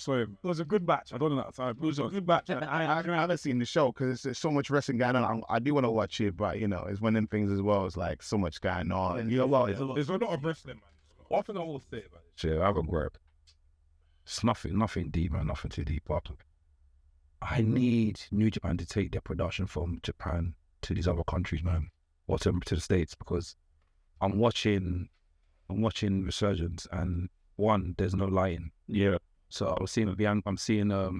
S1: Sorry, it was a good match. I don't know that time. It was a good match.
S3: I haven't seen the show because there's so much wrestling going on. I do want to watch it, but you know, it's one of them things as well. It's like so much going on. And, you know what?
S6: There's a lot of wrestling, man. What I will say, man.
S7: Shit, I have a grab. It's nothing deep, man. Nothing too deep, but I need New Japan to take their production from Japan to these other countries, man, or to the States, because I'm watching Resurgence, and one, there's no lighting.
S6: Yeah.
S7: So I'm seeing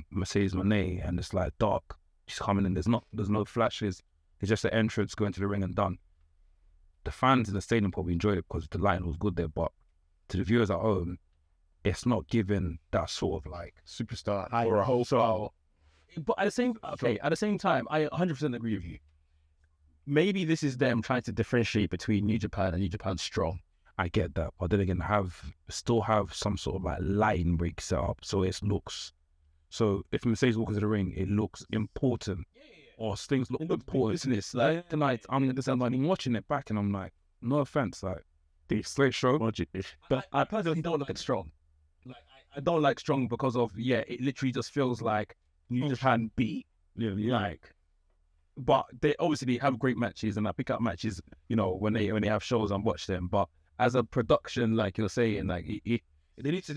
S7: Mercedes Moné, and it's like dark. She's coming in. There's no flashes. It's just the entrance, going to the ring and done. The fans in the stadium probably enjoyed it because the lighting was good there, but to the viewers at home, it's not giving that sort of like
S3: Superstar.
S4: Or a whole style.
S1: But at the same time, I 100% agree with you. Maybe this is them trying to differentiate between New Japan and New Japan Strong.
S7: I get that, but then again, still have some sort of like lighting rig set up so it looks. So if Mercedes walks into the ring, it looks important, or things look important. Isn't it? Like tonight, I'm watching it back, and I'm like, no offense, like the straight show.
S1: But I personally don't look at Strong. Like I don't like Strong because of it literally just feels like New Japan beat. Like, but they obviously have great matches, and I pick up matches, when they have shows and watch them. But as a production, like you're saying, like they need to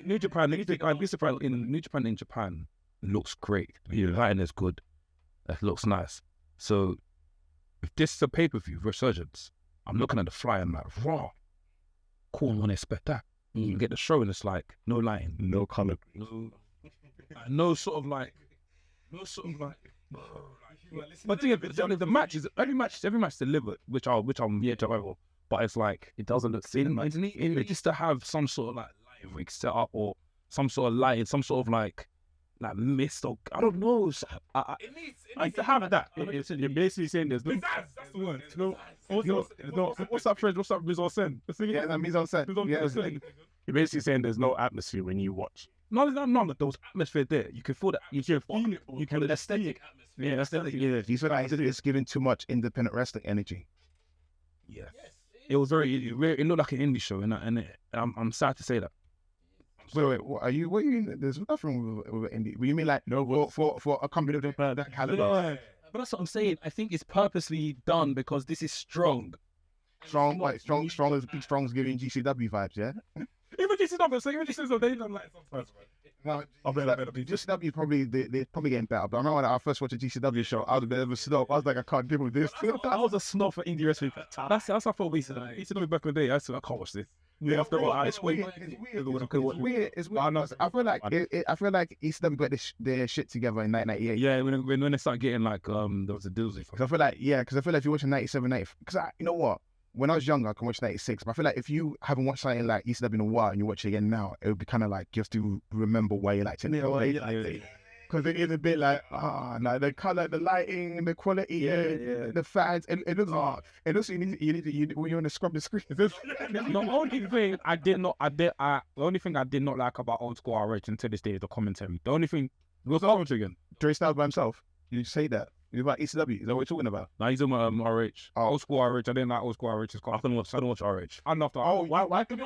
S7: New Japan. I'd be surprised in New Japan. In Japan, it looks great. The lighting is good. It looks nice. So if this is a pay-per-view Resurgence, I'm looking at the flyer and I'm like, raw. Cool, I wouldn't expect that. You get the show and it's like no lighting, no color, no sort of like. But the match is every match delivered, which I'm to level. But it's like it doesn't look cinematic. It just to have some sort of like lighting rig set up, or some sort of lighting, some sort of like mist, or I don't know. So I to have that.
S4: You're basically saying there's no. That's the word. No. What's up, Fred? What's up, mise en scène?
S3: Yeah, that mise en scène. Yeah,
S4: you're basically saying there's no atmosphere when you watch.
S7: No, there was atmosphere there. You can feel that. You can feel it. You can aesthetic atmosphere.
S4: Yeah, aesthetic.
S3: Yeah, you feel like it's giving too much independent wrestling energy.
S7: Yeah, it was it looked like an indie show, and I'm sad to say that.
S3: Wait, what are you in? There's nothing with indie. You mean like for a company of that caliber?
S1: But that's what I'm saying. I think it's purposely done because this is Strong.
S3: Strong's giving GCW vibes, yeah.
S4: Even GCW, they don't like sometimes.
S3: No, GCW probably they're probably getting better. But I remember when I first watched a GCW show, I was a bit of a snob. I was like, I can't deal with this.
S1: I was a snob for indie wrestling.
S7: That's how I thought ECW back in the day. I said, I can't watch this.
S3: Yeah, after all, it's weird. It's weird. I feel like ECW got their shit together in 1998.
S7: Yeah, when they start getting like there was a doozy.
S3: Because I feel like if you're watching 97, 90, because you know what? When I was younger, I can watch 96, but I feel like if you haven't watched something like ECW in a while and you watch it again now, it would be kind of like you have to remember why you liked it. Because it is a bit like, the color, the lighting, the quality, the fans. It looks hard. It looks when you're in the scrub the screen.
S6: The only thing I did not like about old school RH until this day is the commentary. The only thing, what's orange again?
S3: Dre Styles by himself. You say that. You're about ECW. Is that what you're talking about?
S7: No, he's talking about RH.
S6: Old school RH. I didn't like old school RH.
S7: I don't watch RH.
S6: I loved that.
S1: Why? I'm gonna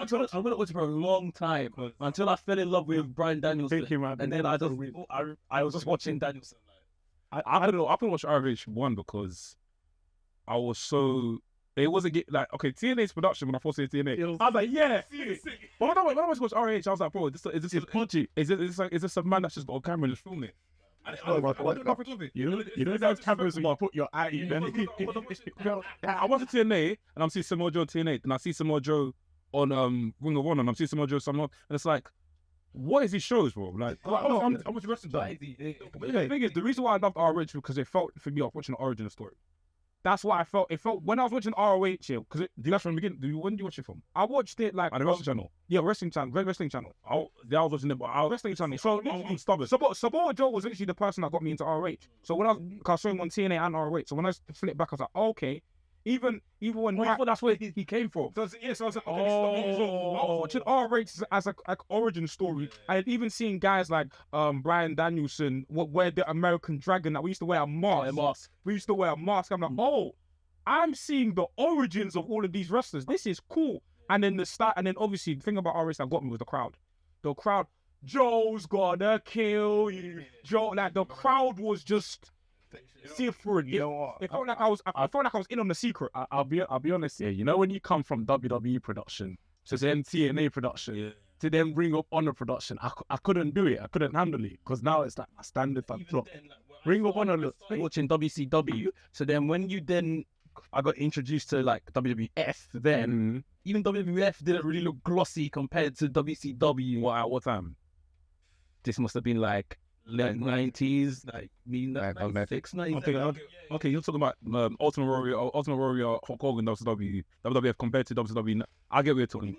S1: watch it for a long time until I fell in love with Brian Danielson. And then I was just watching Danielson.
S7: I don't know. I couldn't watch RH one because I was so. It wasn't okay. TNA's production when I first said TNA, I was like, yeah. But when I was watching RH, I was like, bro, is this punchy? Is this a man that's just got a camera and just filming it?
S4: You know those cameras where you put your eye in.
S7: I watch TNA and I'm seeing Samoa Joe TNA, and I see Samoa Joe on Ring of Honor, and I'm seeing Samoa Joe and it's like, what is these shows, bro? Like, how much wrestling? The thing is, the reason why I loved RH because it felt for me like watching the origin story. That's what I felt. It felt when I was watching ROH here, because that's from the beginning. When did you watch it from? I watched it like on the Wrestling Channel. Yeah, Wrestling Channel, Red Wrestling Channel. I was watching it, but Wrestling Channel. So I'm stubborn. Samoa Joe was actually the person that got me into ROH. So when I saw him on TNA and ROH, so when I flipped back, I was like, oh, okay. Even when
S1: I thought that's where he came from.
S7: So I was like, watching ROH as a origin story. I had even seen guys like Brian Danielson wear the American Dragon that we used to wear a mask. We used to wear a mask. I'm like, oh, I'm seeing the origins of all of these wrestlers. This is cool. And then obviously the thing about ROH that got me was the crowd. The crowd, Joe's gonna kill you. Joe, like the crowd was just different. You know what? It felt like I felt like I was in on the secret.
S4: I'll be honest here. You know when you come from WWE production to then TNA production to then Ring of Honor production, I couldn't do it. I couldn't handle it because now it's like my standard. Ring of Honor,
S1: watching WCW. So then when you then I got introduced to like WWF then. Even WWF didn't really look glossy compared to WCW.
S7: What time?
S1: This must have been like late 90s, like 96, 97.
S7: Okay, you're talking about Ultimate Warrior, Hulk Hogan, WWF compared to WCW. I get what you're talking.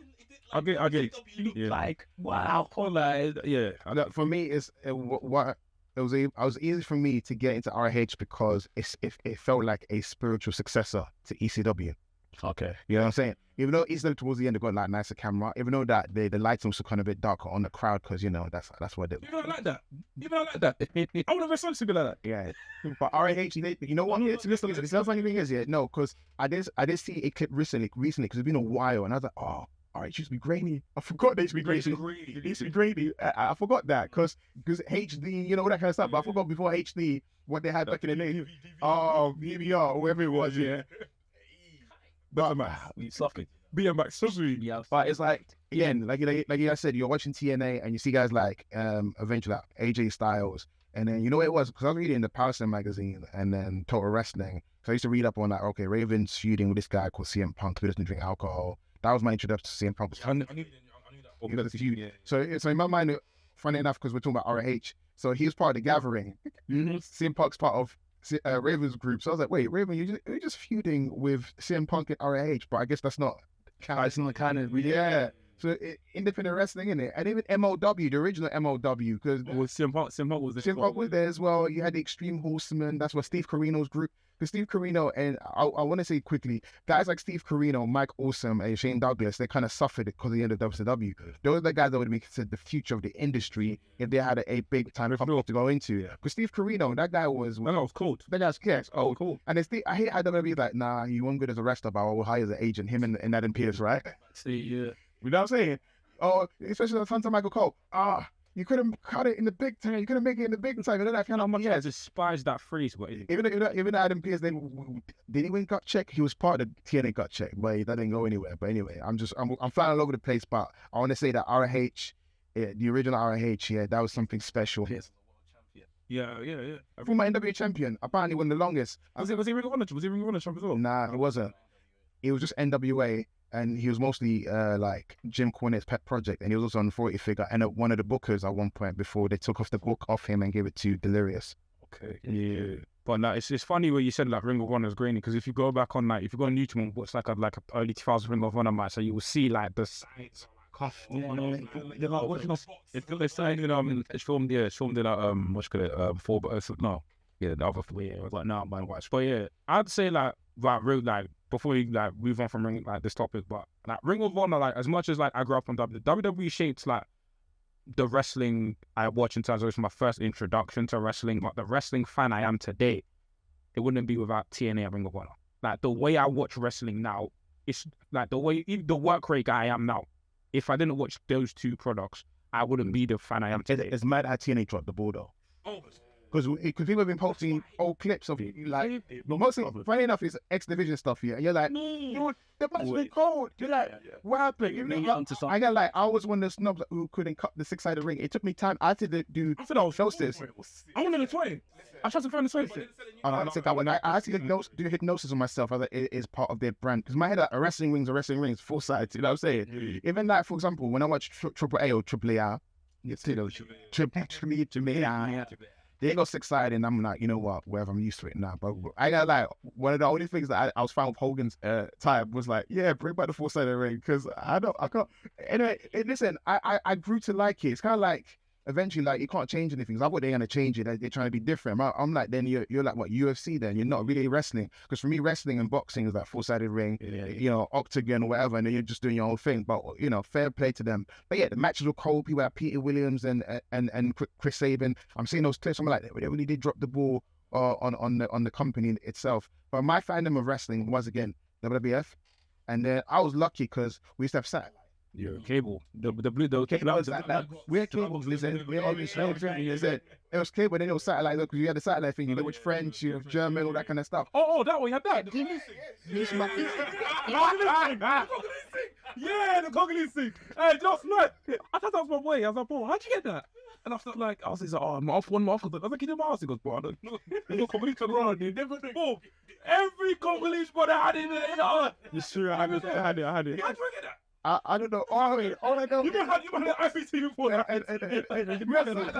S7: I get it. Yeah.
S1: Like, wow, like,
S7: Yeah.
S3: For me, it's what it was easy for me to get into RH because it felt like a spiritual successor to ECW.
S7: Okay.
S3: You know what I'm saying? Even though ECW towards the end they got like nicer camera, even though that the lighting was kind of a bit darker on the crowd because you know that's what they.
S7: You don't like that. I want to wrestle to be like that.
S3: Yeah, but RH, you know what? It's listen. The funny thing is, no, because I did see a clip recently because it's been a while, and I was like, oh, RH used to be grainy. I forgot they used to be grainy. It used to be grainy. I forgot that because HD, you know, all that kind of stuff. But I forgot before HD what they had back in the day. Oh, VBR, or whatever it was, yeah. But
S7: You suck it. BMX, sorry.
S1: yeah.
S3: But it's like, again, like I said, you're watching TNA and you see guys like eventually like AJ Styles. And then you know what it was? Because I was reading the Power Slam magazine and then Total Wrestling. So I used to read up on like, okay, Raven's feuding with this guy called CM Punk who doesn't drink alcohol. That was my introduction to CM Punk.
S7: I knew
S3: You know, the feud. Yeah. So in my mind, funny enough, because we're talking about RH, so he was part of the Gathering. CM Punk's part of Raven's group. So I was like, wait, Raven, you're just feuding with CM Punk and RH, but I guess that's not.
S1: It's not kind of really.
S3: Yeah. So independent wrestling, in it, and even MLW, the original MLW, because
S7: CM Punk was
S3: CM Punk was there as well. You had the Extreme Horsemen. That's what Steve Corino's group. Because Steve Corino and I want to say quickly, guys like Steve Corino, Mike Awesome, and Shane Douglas, they kind of suffered because of the end of WCW. Those are the guys that would be considered the future of the industry if they had a big time company to go into. Because Steve Corino, that guy was.
S7: No, it's cold.
S3: That guy's cool. And I hate how WWE's like, nah, you weren't good as a wrestler, but I will hire as an agent. Him and Adam Pearce, right?
S1: See, yeah.
S3: You know what I'm saying? Oh, especially the front of Michael Cole. You couldn't cut it in the big time. You couldn't make it in the big time. You know that kind of
S6: I despise that freeze. But
S3: even Adam Pearce did he win gut check? He was part of the TNA gut check, but that didn't go anywhere. But anyway, I'm flying all over the place. But I want to say that RH, the original RH, that was something special.
S7: Yeah.
S3: Former NWA champion, apparently one of the longest.
S7: Was he Ring of Honor? Was he Ring of Honor champ as well?
S3: Nah, it wasn't. It was just NWA. And he was mostly like Jim Cornette's pet project, and he was also an authority figure and one of the bookers at one point before they took off the book off him and gave it to Delirious.
S7: Okay, yeah. But like, it's funny where you said like Ring of Honor is grainy because if you go back on like if you go on YouTube and watch like a early 2000s Ring of Honor match, so you will see like the sides are like it's filmed in what's called it 4 no yeah the other it was like no man watch, but yeah I'd say like real like. Before we like move on from this topic, but like Ring of Honor, like as much as like I grew up on WWE shaped like the wrestling I watch in terms of it was my first introduction to wrestling, but the wrestling fan I am today, it wouldn't be without TNA and Ring of Honor. Like the way I watch wrestling now, it's like the work rate guy I am now. If I didn't watch those two products, I wouldn't be the fan I am today.
S3: It's mad how TNA dropped the ball though.
S7: Oh.
S3: Because people have been posting old clips of you, like, mostly, funny enough, it's X Division stuff here. And you're like, the match was cold. You're like, what happened? I was one of the snobs who couldn't cut the 6-sided ring. It took me time. I had to do hypnosis.
S7: I wanted to try. I tried to find the same thing.
S3: I said that when I had to do hypnosis on myself. I was like, it is part of their brand. Because my head, like, a wrestling ring's 4-sided. You know what I'm saying? Even like, for example, when I watch Triple A or Triple A, they go 6-sided, and I'm like, you know what, wherever, I'm used to it now. But I got like, one of the only things that I was fine with Hogan's time was like, yeah, bring back the 4-sided ring, because I can't. Anyway, listen, I grew to like it. It's kind of like, eventually, like, you can't change anything. So I thought they're going to change it. They're trying to be different. I'm like, then you're like, what, UFC then? You're not really wrestling. Because for me, wrestling and boxing is like 4-sided ring, you know, octagon or whatever, and then you're just doing your own thing. But, you know, fair play to them. But yeah, the matches were cold. People like Peter Williams and Chris Sabin. I'm seeing those clips. I'm like, they really did drop the ball on the company itself. But my fandom of wrestling was, again, WWF. And then I was lucky because we used to have satellite.
S7: Yeah, cable. The blue
S3: cable. We had cables. Listen, we always it was cable, then it was satellite. Look, you had the satellite thing. You know, with French, you have German, all that kind of stuff.
S7: Oh, that one, you had that. Yeah, the Congolese thing. Hey, just man. I thought that was my boy. I was like, bro, how'd you get that? And I felt like, I was like, oh, I'm off one month. I was like, get him out. He goes, bro, I don't know. There's no Congolese around. You never know. Every Congolese brother had it in there.
S6: It's true. I had it.
S7: How'd you get that?
S3: I don't know. Oh, wait, all I know.
S7: You had IPT before that.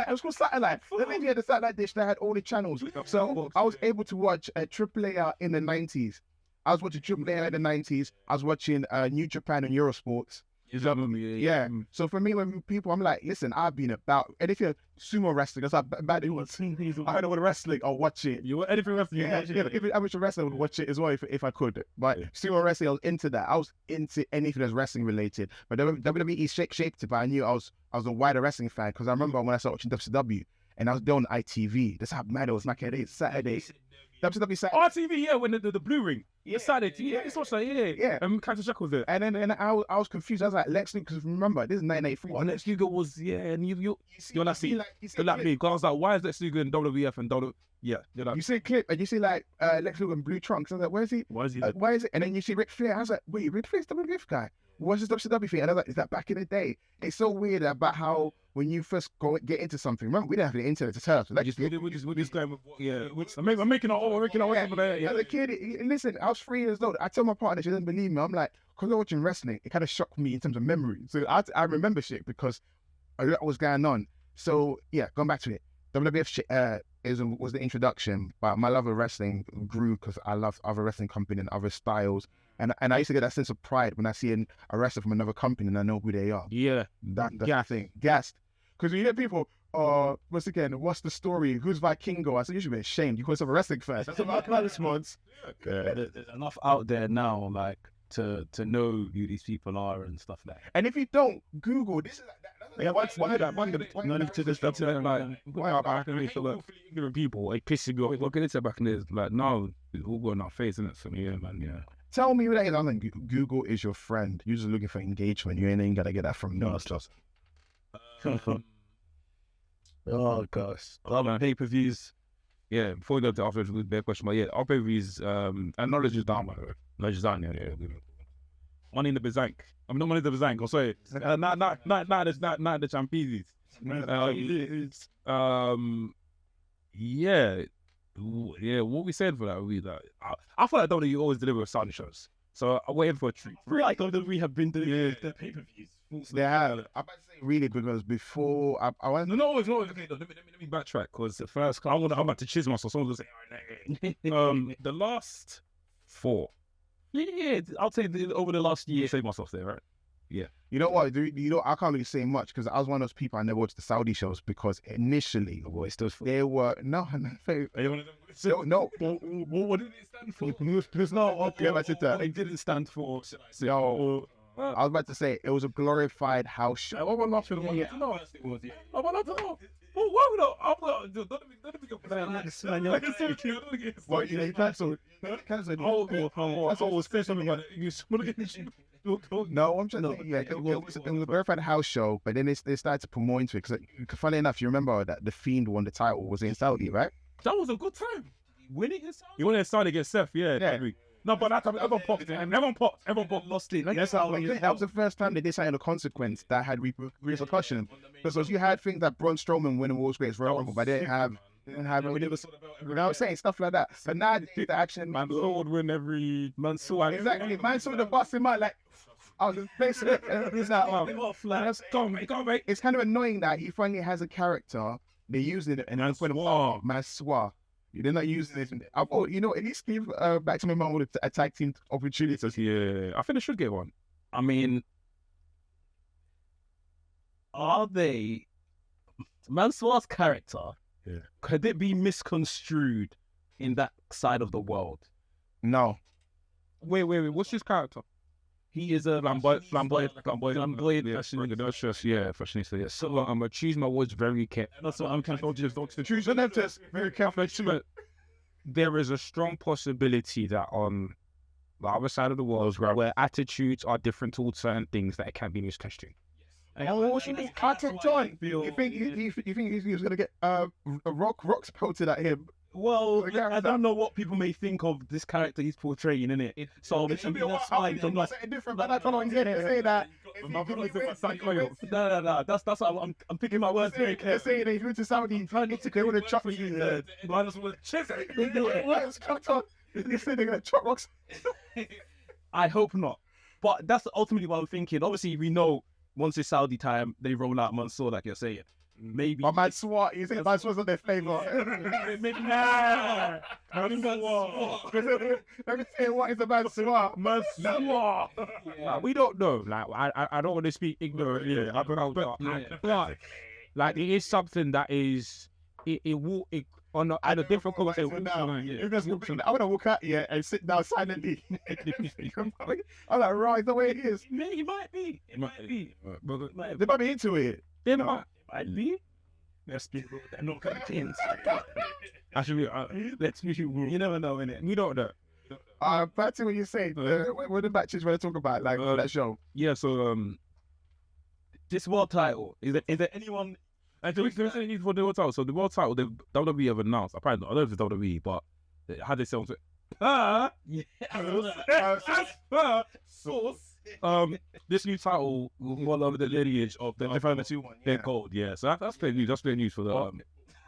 S3: It was called satellite. The lady had a satellite dish that had all the channels. So I was able to watch a AAA in the 90s. I was watching AAA in the 90s. I was watching New Japan and Eurosports. Yeah. So for me, when people, I'm like, listen, I've been about, and if you're sumo wrestling, that's how bad it was. I don't want wrestling, I'll watch it.
S6: You want anything wrestling?
S3: Yeah, if it's amateur wrestling, I would watch it as well if I could. But sumo wrestling, I was into that. I was into anything that's wrestling related. But WWE shaped it, but I knew I was a wider wrestling fan because I remember when I started watching WCW and I was there on ITV. That's how mad it was back in the day. Saturday. WCW Saturday.
S6: RTV, yeah, when the blue ring.
S3: Yeah.
S6: Saturday, yeah, it's also, yeah. Captain Jack was there.
S3: And then I was confused. I was like, Lex Luger, because remember, this is 1984.
S6: Oh, Lex Luger was, yeah, and you're not seeing,
S3: you see
S6: you're like me. Because I was like, why is Lex Luger in WWF and W? Yeah, you're like,
S3: you see a clip and you see like Lex Luger in blue trunks. I was like, where is he?
S6: why is he?
S3: Why is it? And then you see Ric Flair. I was like, wait, Ric Flair's WWF guy. What's this WCW thing? And I was like, is that back in the day? It's so weird about how when you first get into something, remember, we didn't have the internet to tell us. Like,
S6: We're just going with, yeah. I'm making our way over there. Yeah.
S3: As a kid, listen, I was 3 years old. I tell my partner, she doesn't believe me. I'm like, because I'm watching wrestling, it kind of shocked me in terms of memory. So I remember shit because a lot was going on. So yeah, going back to it, WWF was the introduction, but my love of wrestling grew because I loved other wrestling companies and other styles. And I used to get that sense of pride when I see a wrestler from another company and I know who they are.
S6: Yeah.
S3: That's the thing. Gassed. Because you hear people, what's the story? Who's Vikingo? I said, you should be ashamed. You call yourself a wrestling fan. That's what my response.
S1: There's enough out there now, like, to know who these people are and stuff like that.
S3: And if you don't, Google, this is like,
S6: ignorant people, it pisses me off. Look at it back in this, like, no, it's all got in our face, isn't it? So, yeah, man, yeah.
S3: Tell me who that is. I'm like, Google is your friend. You're just looking for engagement. You ain't even got to get that from me.
S1: Oh gosh, pay-per-views.
S6: Yeah, before we go to after the question, but yeah, our pay-per-views, and knowledge is down, by the way. Knowledge is down, yeah. Money in the Bazank. I mean, not Money in the Bazank, I'll say it. Not the Champions. Yeah, what we said for that, I feel like WWE always deliver Saudi shows. So I'm waiting for a treat.
S1: I feel like WWE have been doing the pay-per-views.
S3: They have. I'm about to say really because before I went.
S6: No. Okay, let me backtrack because the first I'm about to chisel myself. Someone's gonna say, the last 4.
S1: Yeah, I'll say over the last year.
S6: Save myself there, right? Yeah.
S3: You know what? I can't really say much because I was one of those people I never watched the Saudi shows because initially they were no.
S6: Are you one of them?
S3: No.
S6: What did it stand for?
S3: There's no. Okay, I said that.
S6: It didn't stand for.
S3: No. I was about to say it was a glorified house show.
S6: What about nothing?
S1: Yeah.
S6: No, it was. Yeah. What about nothing? Oh, why would I? Don't let me go.
S3: What, you cancelled? Cancelled.
S6: I was saying something about it.
S3: No, I'm just yeah. It was a glorified house show, but then they started to put more into it because, funny enough, you remember that the Fiend won the title was in Saudi, right?
S6: That was a good time. Winning in Saudi. You won in Saudi against Seth, yeah. No, but that time everyone popped, lost it.
S3: That's how that was the first time they did something of consequence that had repercussion. Because you had things like Braun Strowman winning World's Greatest Royal Rumble, but they didn't have without saying stuff like that. But now they do the action.
S6: Mansoor would win every Mansoor.
S3: Exactly. Mansoor the boss in my like. I was basically it's like, it's kind of annoying that he finally has a character. They're using it and that's when Mansoor. They're not using it. I thought, at least give back to my mom with a tag team opportunities.
S6: Yeah, I think they should get one.
S1: I mean, are they Mansoor's character?
S6: Yeah.
S1: Could it be misconstrued in that side of the world?
S3: No.
S6: Wait. What's his character?
S1: He is a flamboyant.
S6: Fashionista. Yeah. So I'm gonna choose my words very carefully.
S1: That's what I'm kind of just
S3: choose them just very carefully.
S6: There is a strong possibility that on the other side of the world, where attitudes are different towards certain things, that it can be misconstrued.
S3: What you mean? You think he was gonna get rocks pelted at him
S1: Well,
S3: Yeah,
S1: I don't know what people may think of this character he's portraying, innit? So
S3: It should be that's fine. Something different, but I can't get it. Say that.
S1: No, that's what I'm picking my words very
S3: They're saying they flew to Saudi, they would have chopped you.
S1: Minus with chest.
S3: They said they're gonna chop rocks.
S1: I hope not. But that's ultimately what I'm thinking. Obviously, we know once it's Saudi time, they roll out Mansoor, like you're saying. Maybe.
S3: My man Swat, you think man Swat's on their flavor?
S1: Maybe.
S3: Let me say what is the man Swat?
S6: Like, we don't know. Like, I don't want to speak ignorantly about but like it is something that is on a different conversation.
S3: I'm gonna walk out here and sit down silently. I'm like, right, the way it is.
S1: It might be. It might be.
S3: They might be into it.
S6: They might.
S1: Let's be real. They're not contained.
S6: Actually, let's be real.
S1: You never know, innit?
S6: We don't know.
S3: Back to what you say. What the matches we're talking about, like that show.
S6: Yeah. So
S1: This world title, is there anyone?
S6: and so there's any need for the world title. So the world title, the WWE have announced. Apparently, I don't know if it's WWE, but how they sell this new title will fall under the lineage of the their gold. Yeah, so that's great news. That's great news for the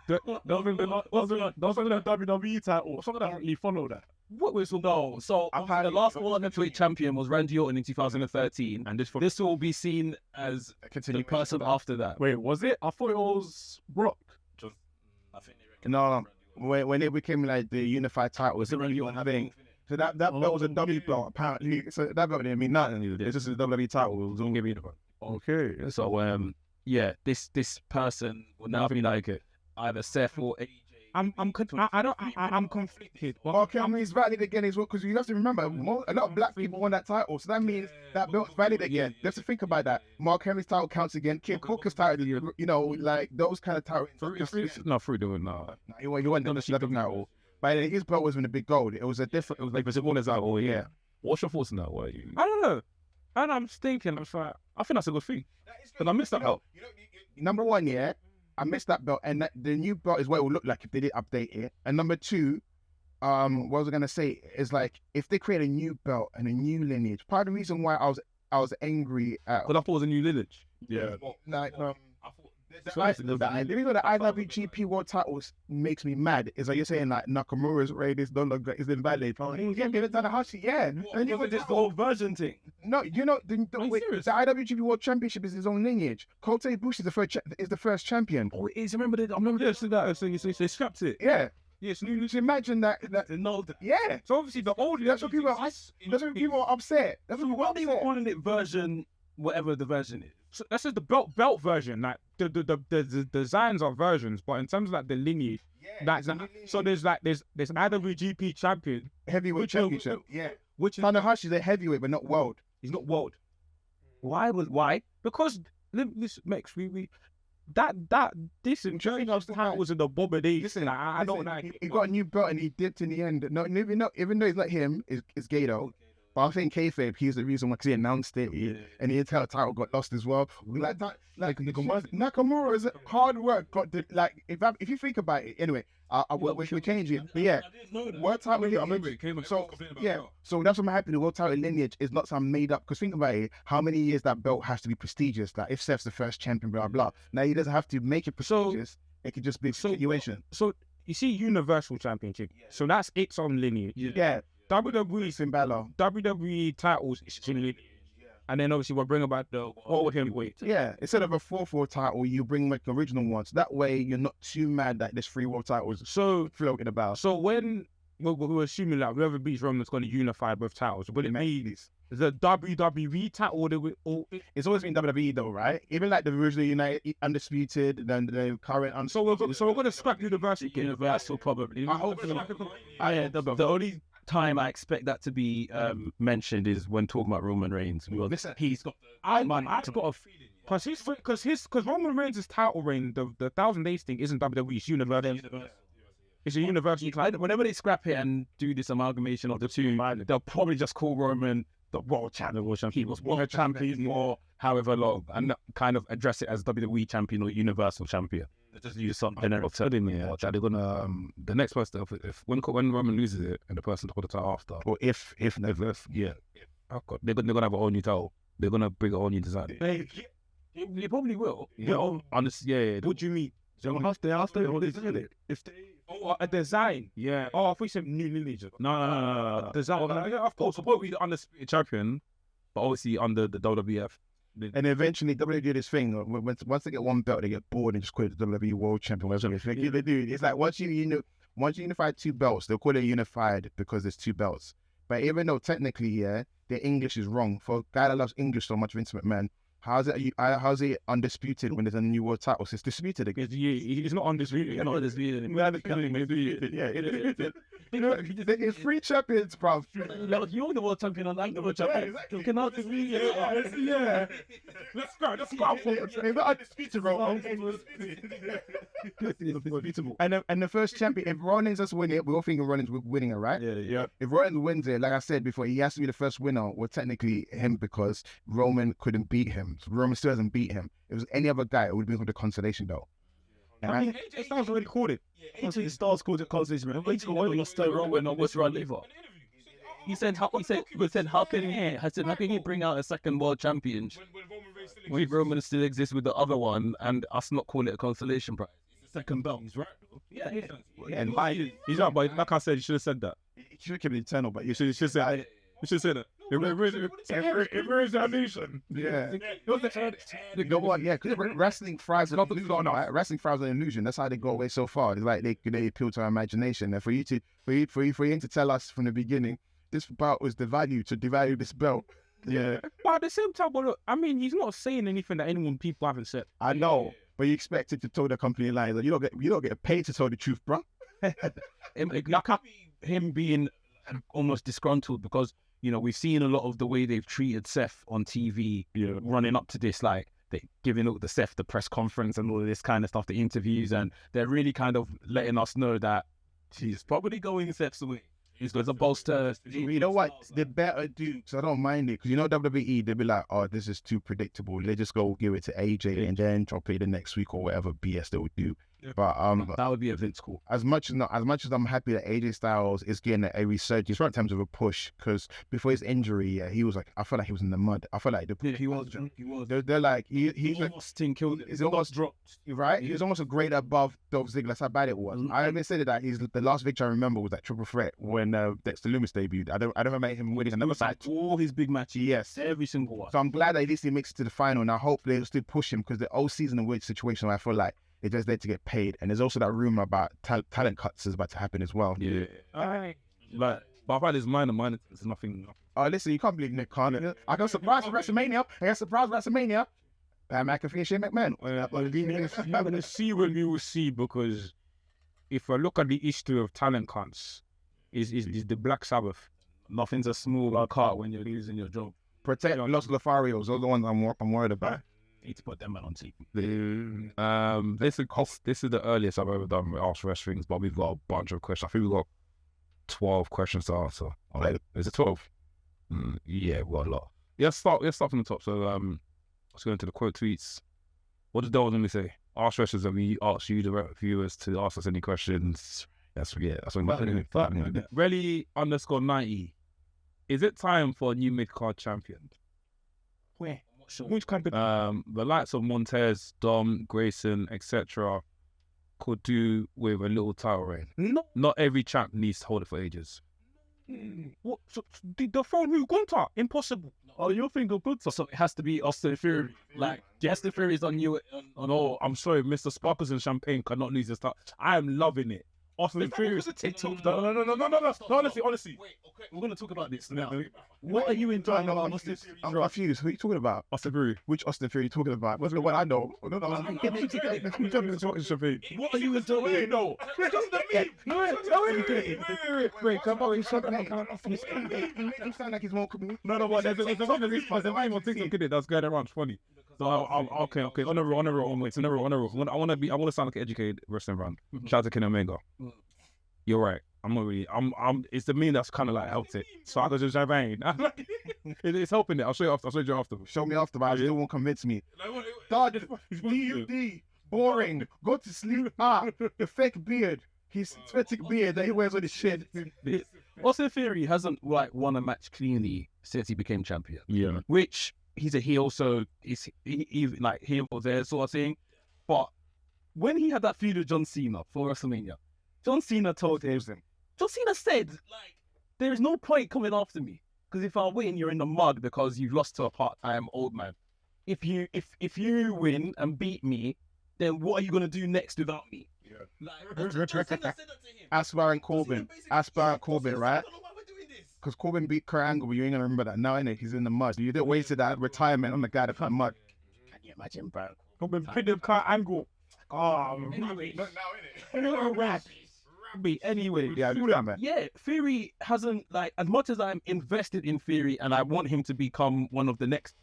S4: WWE title. Something that really follow that.
S1: What was no? So the last World Heavyweight Champion was Randy Orton in 2013, and this will be seen as the person after that.
S4: Wait, was it? I thought it was Brock.
S3: No, when it became like the unified title, it's a really one thing. So that belt was a W belt apparently. So that belt didn't mean nothing. It's just a WWE title. It was only giving it.
S4: Okay.
S1: So yeah, this person will now be like either Seth or AJ.
S6: I'm conflicted.
S3: Okay, I mean it's valid again as well because you have to remember a lot of black people won that title, so that means that belt's valid again. You have to think about that. Mark Henry's title counts again. Kim Booker's title, you know, like those kind of titles.
S6: Not through doing that.
S3: He wasn't on the title. But his belt wasn't a big gold. It was a different. It was like
S6: It was like, oh yeah.
S7: What's your thoughts on that? What
S6: I don't know. And I'm just thinking, I think that's a good thing. But I missed that belt.
S3: Number one, yeah, I missed that belt, and the new belt is what it would look like if they did update it. And number two, what was I gonna say is like if they create a new belt and a new lineage. Part of the reason why I was angry at
S6: Because I thought it was a new lineage.
S4: Yeah.
S3: like the reason the IWGP World Titles makes me mad is like you're saying like Nakamura's raid is no longer is invalid. You can't give it to Tanahashi, yeah. And you
S1: This whole version thing.
S3: no, you know the IWGP World Championship is his own lineage. Kota Ibushi is the first champion.
S6: Oh, it is. I remember that. So they scrapped it.
S3: Yeah.
S6: Yes,
S3: Just imagine that. Yeah.
S6: So obviously the old.
S3: That's what people are upset. That's what people are
S1: Why are they
S3: upset.
S1: calling it version, whatever the version is?
S6: So that's just the belt version. Like the designs are versions, but in terms of like the lineage, so there's IWGP champion,
S3: Heavyweight championship. Yeah.
S6: which is
S3: Tanahashi's a heavyweight, but not world.
S6: he's not world.
S1: Why?
S6: Because this makes this Jones title was an abomination.
S3: Listen,
S6: Like, I don't like
S3: he
S6: it.
S3: got a new belt and he dipped in the end. No, even though it's not him, it's Gato. But I think kayfabe, he's the reason why, because he announced it, and the entire title got lost as well. Like Nakamura's hard work got if you think about it, anyway, we're changing. But yeah, world title. I remember it came. So that's what I'm happy. The world title lineage is not something made up. Because think about it, how many years that belt has to be prestigious? Like if Seth's the first champion, blah blah. Now he doesn't have to make it prestigious. It could just be a continuation.
S6: So you see, Universal Championship. So that's its own lineage.
S3: Yeah.
S6: WWE
S3: Finn Balor.
S6: WWE titles is in lineage. And then obviously we'll bring about the World Heavyweight.
S3: Yeah, instead of a 4-4 title, you bring like the original ones. That way, you're not too mad that there's 3 world titles floating about.
S6: So when we're assuming that whoever beats Roman's going to unify both titles, will it be the WWE title?
S3: It's always been WWE though, right? Even like the original United Undisputed, then the current.
S6: So we're going to scrap Universal probably.
S1: I hope the only time I expect that to be mentioned is when talking about Roman Reigns. He's got.
S6: I've got a feeling because Roman Reigns' title reign, the 1,000 Days thing isn't WWE, it's Universal. It's a Universal.
S1: Whenever they scrap it and do this amalgamation of the two, they'll probably just call Roman the World Champion. He was World Champion for however long, and kind of address it as WWE Champion or Universal Champion.
S7: just use something else. Telling me that they're gonna the next person if when Roman loses it and the person to hold the title after,
S8: Or if
S7: oh God, they're gonna have a whole new title. They're gonna bring a whole new design.
S5: They probably will.
S7: Yeah,
S6: What do you mean?
S5: If they
S6: A design?
S7: yeah.
S6: Oh, I thought you said new lineage.
S7: No.
S6: Design.
S7: Yeah, of course, supposed to be the undisputed champion, but obviously under the WWF.
S8: And eventually, WWE do this thing. Once they get one belt, they get bored and just call it the WWE World Champion. Whatever they do. It's like once you unify two belts, they'll call it unified because there's two belts. But even though technically, the English is wrong. For a guy that loves English so much, Vince McMahon, how's it undisputed when there's a new world title? So it's disputed again.
S6: He's not undisputed.
S7: You're not undisputed.
S3: It's three champions, bro.
S5: you're the world champion and I'm the world champion. You cannot just be
S3: Yeah.
S6: Let's go.
S3: It's not undisputed, bro. And the first champion, if Rollins does win it, we're all thinking Rollins winning it, right?
S6: Yeah.
S3: If Rollins wins it, like I said before, he has to be the first winner. Well, technically him because Roman couldn't beat him. So Roman still hasn't beat him. If it was any other guy, it would have been called the consolation though.
S6: I mean, AJ Styles already called it.
S5: Until the stars called it consolation. Wait till Roman lost to Roman or what's run liver. He said, how can he bring out a second world champion when Roman still exists with the other one and us not call it a consolation prize? It's the second belt. He's right. Yeah.
S6: And he's right, but like I said, you should have said that.
S8: He should have kept it eternal, but
S6: You should have said that. You should have said that. It ruins our nation.
S3: Yeah. You know what? Yeah, because wrestling thrives on illusion. Right? Wrestling thrives on illusion. That's how they got away so far. It's like they appeal to our imagination. And for you to tell us from the beginning, this belt was devalued to devalue this belt. Yeah.
S6: But at the same time, look, I mean, he's not saying anything that people haven't said.
S8: I know, but you expected to tell the company lies. Like, you don't get paid to tell the truth, bro.
S5: Like him being almost disgruntled because we've seen a lot of the way they've treated Seth on TV running up to this, like they giving up the Seth the press conference and all of this kind of stuff, the interviews, and they're really kind of letting us know that he's probably going Seth's way. He's going to bolster.
S8: You know what? They better do, because I don't mind it. Because WWE, they'll be like, oh, this is too predictable. They just go give it to AJ and then drop it the next week or whatever BS they would do. But
S5: that would be a Vince call.
S8: As much as I'm happy that AJ Styles is getting a resurgence in terms of a push, because before his injury, he was like, I felt like he was in the mud. I felt like
S5: he was.
S8: They're like he's
S5: almost killed it.
S8: He's almost
S5: dropped.
S8: Right? He was almost a grade above Dolph Ziggler. That's how bad it was. I even said that the last victory I remember was that triple threat when Dexter Lumis debuted. I don't remember him winning another match.
S5: All his big matches.
S8: Yes,
S5: every single one.
S8: So I'm glad that at least he makes it to the final. And I hope they'll still push him because the whole season a weird situation where I feel like they're just there to get paid. And there's also that rumor about talent cuts is about to happen as well.
S7: Yeah. But I find it's minor. It's nothing.
S8: Oh, listen, you can't believe Nick Khan. I got surprised for WrestleMania. Pat McAfee and Shane McMahon.
S6: I'm going to see when we will see, because if I look at the history of talent cuts, is the Black Sabbath.
S5: Nothing's a small cut when you're losing your job.
S8: Protect Los Lotharios. Those are the ones I'm worried about.
S5: Need to put them on TV.
S7: This is the earliest I've ever done with Ask Wrestlings, but we've got a bunch of questions. I think we've got 12 questions to answer. Is it 12? Yeah, we've got a lot. Let's start from the top. So let's go into the quote tweets. What did Dale normally say? Ask Wrestlers, and we ask you, the viewers, to ask us any questions. That's what Relly_90. Is it time for a new mid-card champion?
S6: Where?
S5: Sure.
S6: Which kind of
S7: The likes of Montez, Dom, Grayson, etc. could do with a little title reign. Not every champ needs to hold it for ages.
S6: What? So, the throne who Gunter? Impossible.
S5: Oh, you think of Gunter? So it has to be Austin Theory. Like, Austin Theory's on you.
S7: Oh, I'm sorry, Mr. Sparkles and Champagne cannot lose this title. I am loving it. Austin Theory.
S5: No. Honestly. Wait, okay. We're going to talk about this now. What are you enjoying about Austin Theory?
S8: I'm confused. Who are you talking about?
S7: Austin Theory.
S8: Which Austin Theory are you talking about? What's the one I know?
S5: What are you enjoying? No.
S3: Wait, come on. He's talking about you sound like he's more coming.
S7: No, but there's one more thing that's going around. It's funny. So okay. On a roll. I want to sound like an educated wrestling fan. Shout out to Kenny Omega. You're right. I'm not really. It's the meme that's kind of like helped it. So I go to Champagne. It's helping it. I'll show you after.
S8: Show me after, but it won't convince me.
S3: boring. Go to sleep. The fake beard. His synthetic beard that he wears on his shit.
S5: Austin Theory hasn't like won a match cleanly since he became champion.
S7: Yeah.
S5: Which he's a heel, so he's like heel there sort of thing. But when he had that feud with John Cena for WrestleMania, John Cena told him, John Cena said, like, there is no point coming after me because if I win, you're in the mud because you've lost to a part-time old man. If you win and beat me, then what are you gonna do next without me? Like, John Cena said that to him.
S3: Aspar and Corbin. Aspar and Corbin, right?
S5: I don't know why we're doing this.
S3: Because Corbin beat Kurt Angle, but you ain't gonna remember that now, innit? He's in the mud. You didn't waste that retirement on the guy that's in the mud. Can you imagine, bro?
S6: Corbin pinned him Kurt Angle.
S5: Anyway, anyway,
S3: Yeah, do that, man.
S5: yeah, Theory hasn't, like, as much as I'm invested in Theory and I want him to become one of the next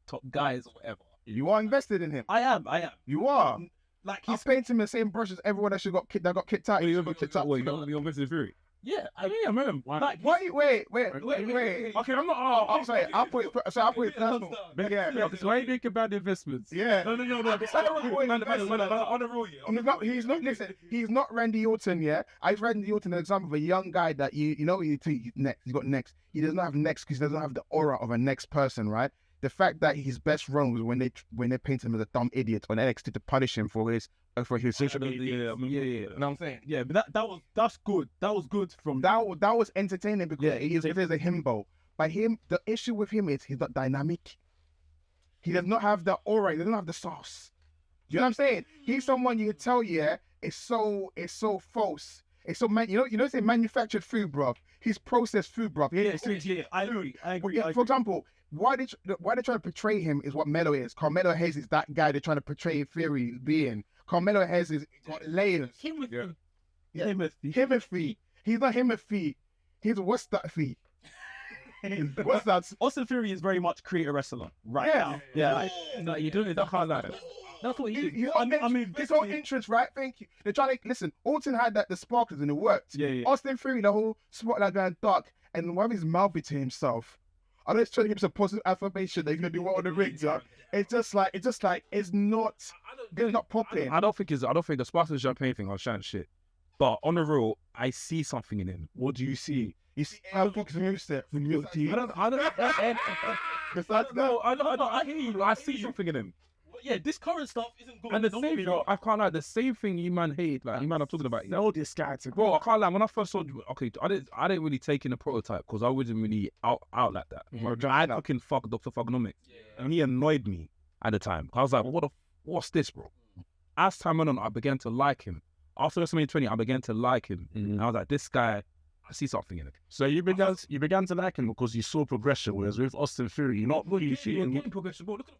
S5: top guys or whatever.
S3: You are invested in him.
S5: I am.
S3: You are.
S5: Like,
S3: He's
S5: he's,
S3: painting the same brush as everyone that got kicked out.
S7: You got kicked out. What, you don't be invested in Fury?
S5: yeah, I
S6: Yeah, man.
S5: like,
S3: Wait.
S6: Okay, I'm not.
S3: I'm sorry. I'll put it personal. Yeah.
S6: So I ain't making bad investments.
S3: Yeah.
S6: No. On the rule, yeah.
S3: He's not. Listen, he's not Randy Orton. Yeah, I've Randy Orton an example of a young guy that you know he's next. He's got next. He doesn't have next because he doesn't have the aura of a next person, right? The fact that his best run was when they painted him as a dumb idiot on NXT to punish him for his social media.
S5: yeah.
S3: You know what I'm saying?
S5: Yeah, but that's good. That was good from
S3: That was entertaining because it is a himbo. But him, the issue with him is he's not dynamic. He does not have the aura. He doesn't have the sauce. You know what I'm saying? He's someone you can tell, it's so false. It's so it's a manufactured food, bro. He's processed food, bro.
S5: Yeah, I agree.
S3: For example, why they try to portray him is what Melo is. Carmelo Hayes is that guy they're trying to portray Theory being. Carmelo Hayes is got layers.
S5: Timothy.
S3: Timothy. He's not Timothy. He's what's that fee? What's that?
S5: Austin Theory is very much creator wrestler, right?
S3: Yeah.
S5: Yeah. No, you don't. That can't lie. That's what he is. I mean,
S3: his whole interest, right? Thank you. They're trying to listen. Orton had the sparklers and it worked.
S5: Yeah.
S3: Austin Theory, the whole spotlight going dark, and one of his mouth to himself. I know it's trying to give some positive affirmation that he's gonna do well on the rings. It's just like it's not popping.
S7: I don't think the Spartans champagne thing. I was trying shit, but on the real, I see something in him. What do you see?
S3: You see how Fox moves it from your team.
S5: I hear you.
S7: I see something in him.
S5: Yeah, this current stuff isn't good.
S7: And the same thing, I can't lie. The same thing you man hate, like you man I'm talking about.
S6: Know this guy to
S7: Bro, I can't lie. When I first saw, I didn't really take in the prototype because I wasn't really out like that. I fucking fuck Dr. Fugonomics, and he annoyed me at the time. I was like, what's this, bro? As time went on, I began to like him. After WrestleMania 20, I began to like him. And I was like, this guy, I see something in it.
S4: So you began to like him because you saw progression, whereas with Austin Theory, you're not really seeing
S5: progression. Bro, look at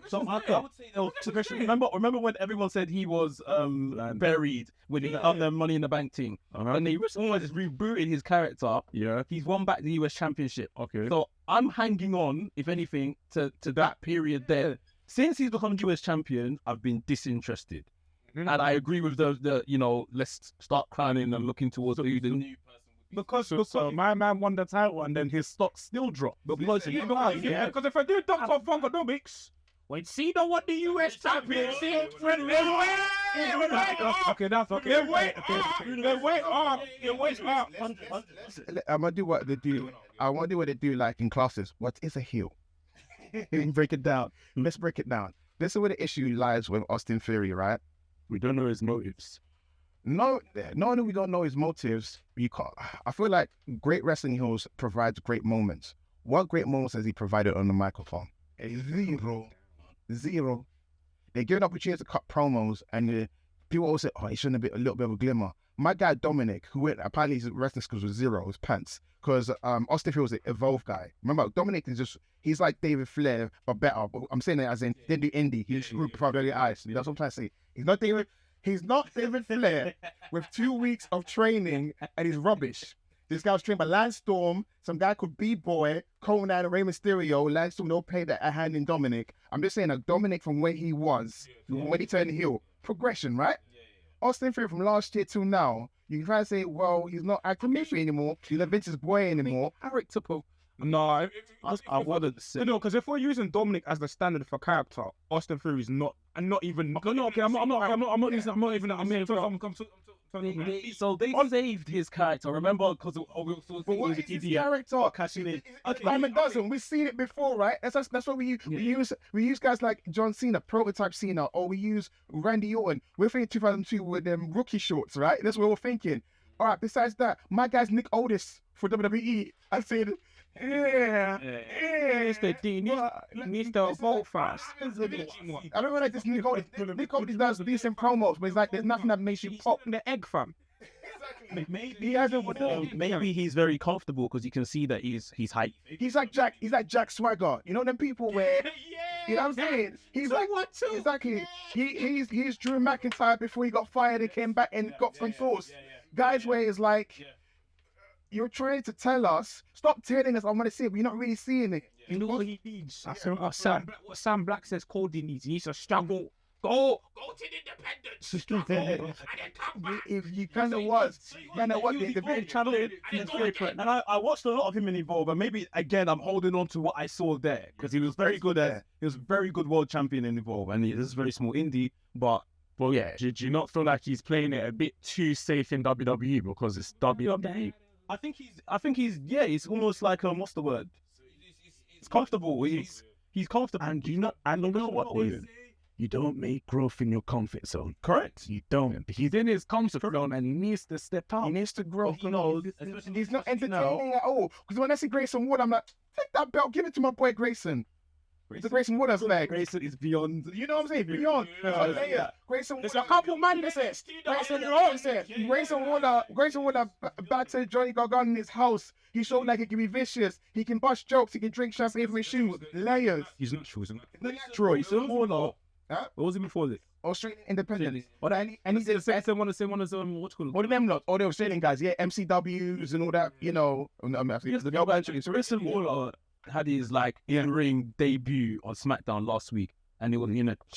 S5: so I would say no progression. Remember when everyone said he was buried with the other Money in the Bank team, and they almost rebooted his character.
S4: Yeah,
S5: he's won back the US Championship.
S4: Okay,
S5: so I'm hanging on, if anything, to that period there. Since he's become US champion, I've been disinterested, and I agree with the let's start planning and looking towards who the new person.
S6: Because my man won the title and then his stock still dropped. Because if I do Dr. Fugonomics, when Cena won the US Championship, okay, that's okay.
S3: I'm gonna do what they do. I want to do what they do, like in classes. What is a heel? Break it down. Let's break it down. This is where the issue lies with Austin Theory, right?
S4: We don't know his motives.
S3: No, not only we don't know his motives, you can't. I feel like great wrestling heels provides great moments. What great moments has he provided on the microphone? Zero. They give an opportunity to cut promos, and people always say, "Oh, he shouldn't have been a little bit of a glimmer." My guy Dominic, who went apparently his wrestling skills was zero, his pants, because Austin Theory was an evolved guy. Remember, Dominic is he's like David Flair, but better. But I'm saying it as in didn't do indie. He's group probably eyes. That's what I'm trying to say. He's not David Flair with 2 weeks of training and he's rubbish. This guy was trained by Lance Storm, some guy called B-Boy, Conan, and Rey Mysterio. Lance Storm don't play a hand in Dominic. I'm just saying, Dominic from where he was, when he turned heel, progression, right? Austin Theory from last year till now, you can try to say, well, he's not acting anymore. He's not Vince's boy anymore.
S6: No,
S5: I wouldn't say.
S6: no, because if we're using Dominic as the standard for character, Austin Theory's not, and not even. No, okay, I'm not using.
S5: So they saved his character. Remember, because
S3: But what is his character?
S5: cashing in.
S3: Diamond doesn't. We've seen it before, right? That's what we use guys like John Cena, prototype Cena, or we use Randy Orton. We're thinking 2002 with them rookie shorts, right? That's what we're thinking. All right. Besides that, my guy's Nick Otis for WWE. I said,
S6: Needs to vote fast.
S3: I don't know like this Nick Otis. Nick Otis does decent promos, but it's like there's nothing that makes you pop.
S6: The egg fam.
S5: Maybe he's very comfortable because you can see that he's hype.
S3: He's like Jack Swagger. You know them people where you know what I'm saying? He's like what too? Exactly. He's Drew McIntyre before he got fired and came back and got from Force. Guys where it's like you're trying to tell us, stop telling us I want to see it, but you're not really seeing it.
S6: You know what he needs? What Sam Black says Cody needs. He needs to struggle. Go to the independence.
S3: If you kind of was, the very channel.
S5: And I watched a lot of him in Evolve, and maybe again I'm holding on to what I saw there because he was very good he was very good world champion in Evolve, and this is very small indie. But yeah, do you not feel like he's playing it a bit too safe in WWE because it's WWE? I think he's it's almost like what's the word? He's comfortable. He's comfortable, and you know what? You don't make growth in your comfort zone. Correct. You don't. He's in his comfort zone and he needs to step out.
S3: He needs to grow. He's not entertaining at all. Because when I see Grayson Wood, I'm like, take that belt, give it to my boy Grayson. It's a Grayson Wood flag.
S5: Grayson is beyond.
S3: You know what I'm saying? Beyond. Grayson Wood.
S6: There's a couple man that says.
S3: Grayson Wood back to Johnny Gargano in his house. He showed like he can be vicious. He can bust jokes. He can drink champagne from his shoes. Layers.
S5: He's natural, isn't he?
S3: Natural. He's
S5: more like. What was it before this?
S3: Australian independent.
S5: And he did the same one as what's called?
S3: All of them lot, all the Australian guys, MCWs and all that, you know.
S5: So Grayson Waller had his like in-ring debut on SmackDown last week, and it was